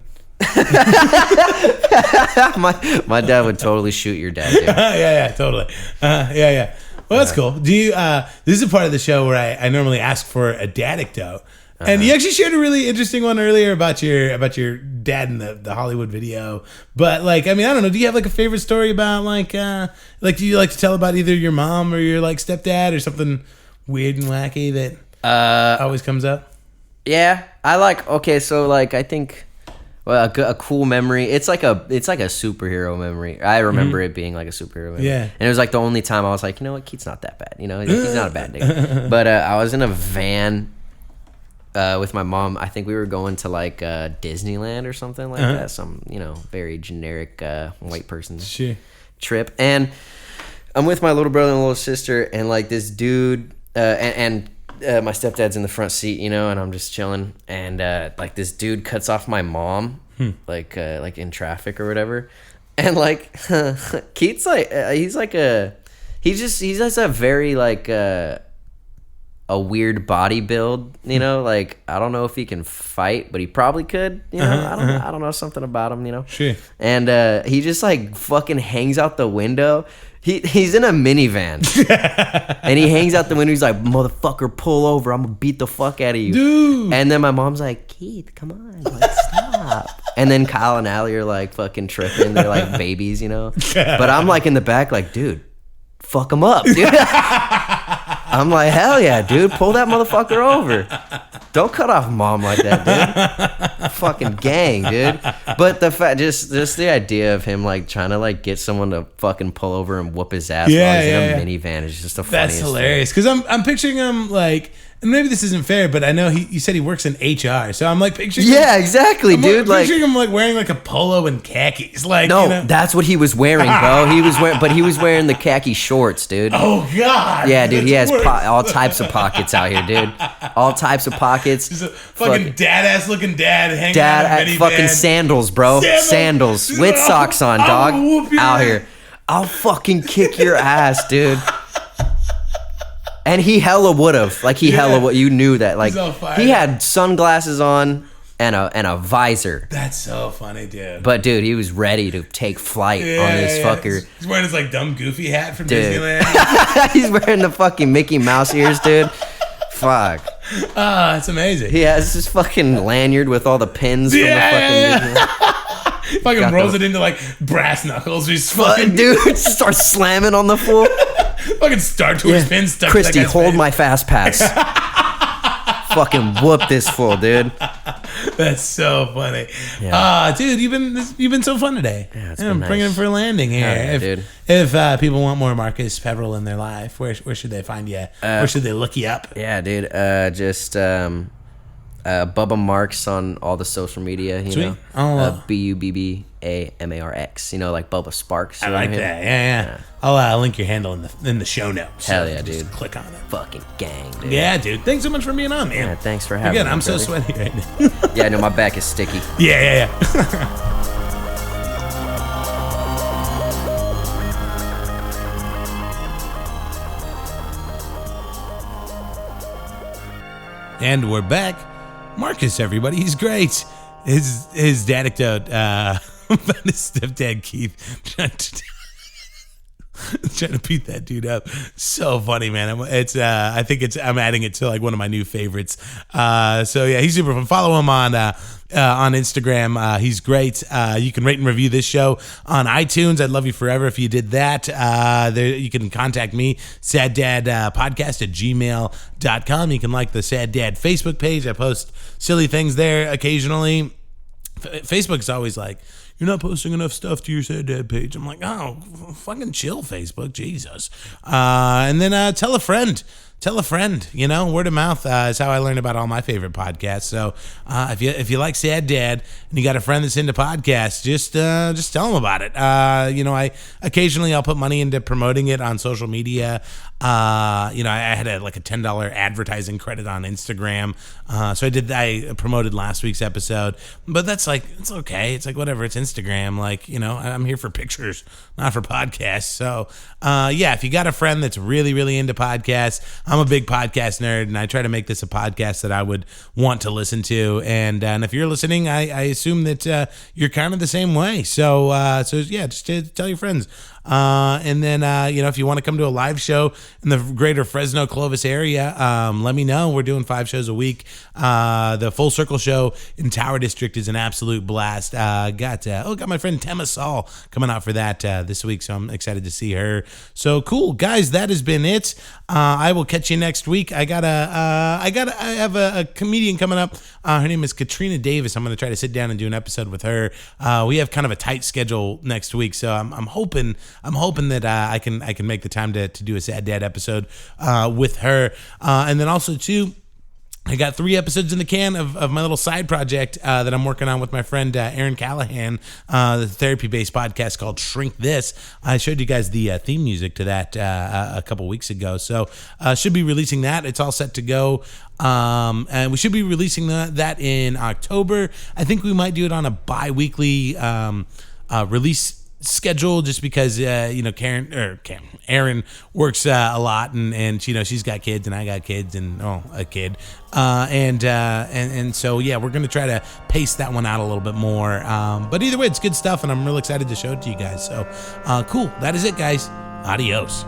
S2: My dad would totally shoot your dad, dude.
S1: yeah, totally. Yeah. Well, that's cool. Do you? This is a part of the show where I normally ask for a dadictote, and you actually shared a really interesting one earlier about your dad in the Hollywood video. But like, I mean, I don't know. Do you have like a favorite story about like do you like to tell about either your mom or your like stepdad or something weird and wacky that always comes up?
S2: Yeah, I like. Okay, so like, I think. Well, a cool memory. It's like a superhero memory. I remember it being like a superhero memory.
S1: Yeah.
S2: And it was like the only time I was like, you know what, Keith's not that bad. You know, he's not a bad nigga. But I was in a van with my mom. I think we were going to like Disneyland or something like that. Some, very generic white person trip. And I'm with my little brother and little sister, and like this dude and my stepdad's in the front seat, and I'm just chilling, and like this dude cuts off my mom, like in traffic or whatever, and like Keith's like he has a very like a weird body build, like I don't know if he can fight, but he probably could, I don't know, something about him,
S1: Sure.
S2: And he just like fucking hangs out the window. He's in a minivan, and he hangs out the window. He's like, "Motherfucker, pull over! I'm gonna beat the fuck out of you,
S1: dude."
S2: And then my mom's like, "Keith, come on, like, stop." And then Kyle and Allie are like fucking tripping. They're like babies, But I'm like in the back, like, dude, fuck him up, dude. I'm like, hell yeah, dude, pull that motherfucker over. Don't cut off mom like that, dude. Fucking gang, dude. But the fact, just the idea of him like trying to like get someone to fucking pull over and whoop his ass while he's in a minivan is just the funniest.
S1: That's hilarious because I'm picturing him like, and maybe this isn't fair, but I know you said he works in HR, so I'm like picturing.
S2: Yeah, exactly, dude.
S1: Like picturing him like wearing like a polo and khakis, like
S2: no, that's what he was wearing, bro. He was wearing the khaki shorts, dude.
S1: Oh god.
S2: Yeah, dude. He has all types of pockets out here, dude. All types of pockets.
S1: He's a fucking dad-ass looking dad hanging out in a minivan.
S2: Fucking sandals, bro. Sandals with socks on, dog. Out here. I'll fucking kick your ass, dude. And he hella would've. Like, you knew that. Like, he had sunglasses on and a visor.
S1: That's so funny, dude.
S2: But, dude, he was ready to take flight on this fucker.
S1: He's wearing his, like, dumb goofy hat from Disneyland.
S2: He's wearing the fucking Mickey Mouse ears, dude. Fuck.
S1: It's amazing.
S2: He has this fucking lanyard with all the pins from the fucking...
S1: Fucking rolls it into, like, brass knuckles. He's fucking...
S2: Dude, starts slamming on the floor.
S1: Fucking Star Tours pin stuck
S2: Christy,
S1: to that guy's
S2: hold
S1: face.
S2: my Fastpass. Fucking whoop this fool, dude.
S1: That's so funny. Yeah. Dude, you've been so fun today.
S2: Yeah, it's been nice.
S1: Bringing it for a landing here.
S2: Yeah, dude.
S1: If people want more Marcus Peverill in their life, where should they find you? Where should they look you up?
S2: Yeah, dude. Just Bubba Marks on all the social media. You know, BUBBAMARX. Like Bubba Sparks.
S1: I like that. Yeah. I'll link your handle in the show notes.
S2: Hell yeah,
S1: so
S2: dude.
S1: Just click on it.
S2: Fucking gang, dude.
S1: Yeah, dude. Thanks so much for being on, man.
S2: Yeah, thanks for having me.
S1: Again, I'm so sweaty right now.
S2: Yeah, no, my back is sticky.
S1: Yeah. And we're back. Marcus, everybody, he's great. His dadictote about his stepdad Keith trying to beat that dude up. So funny, man. I'm adding it to like one of my new favorites. So yeah, he's super fun. Follow him on Instagram. He's great. You can rate and review this show on iTunes. I'd love you forever if you did that. There you can contact me, saddadpodcast@gmail.com. You can like the Sad Dad Facebook page. I post silly things there occasionally. Facebook's always like you're not posting enough stuff to your Sad Dad page. I'm like, oh, fucking chill, Facebook, Jesus. And then tell a friend. Tell a friend, word of mouth is how I learned about all my favorite podcasts. So if you like Sad Dad and you got a friend that's into podcasts, just tell them about it. I occasionally I'll put money into promoting it on social media. I had a $10 advertising credit on Instagram. So I promoted last week's episode, but that's it's okay. It's whatever. It's Instagram. I'm here for pictures, not for podcasts. So, if you got a friend that's really, really into podcasts, I'm a big podcast nerd and I try to make this a podcast that I would want to listen to. And if you're listening, I assume that, you're kind of the same way. So just tell your friends. And then, if you want to come to a live show in the greater Fresno, Clovis area, let me know. We're doing 5 shows a week. The Full Circle show in Tower District is an absolute blast. Got my friend Tema Saul coming out for that, this week. So I'm excited to see her. So cool, guys, that has been it. I will catch you next week. I have a comedian coming up. Her name is Katrina Davis. I'm going to try to sit down and do an episode with her. We have kind of a tight schedule next week. So I'm hoping that I can make the time to do a Sad Dad episode with her, and then also too, I got 3 episodes in the can of my little side project that I'm working on with my friend Aaron Callahan, the therapy-based podcast called Shrink This. I showed you guys the theme music to that a couple weeks ago, so should be releasing that. It's all set to go. And we should be releasing that in October. I think we might do it on a bi-weekly release schedule, just because Aaron works a lot, and she's got kids and I got kids and a kid, and so we're gonna try to pace that one out a little bit more, but either way, it's good stuff and I'm real excited to show it to you guys. So cool, that is it, guys. Adios.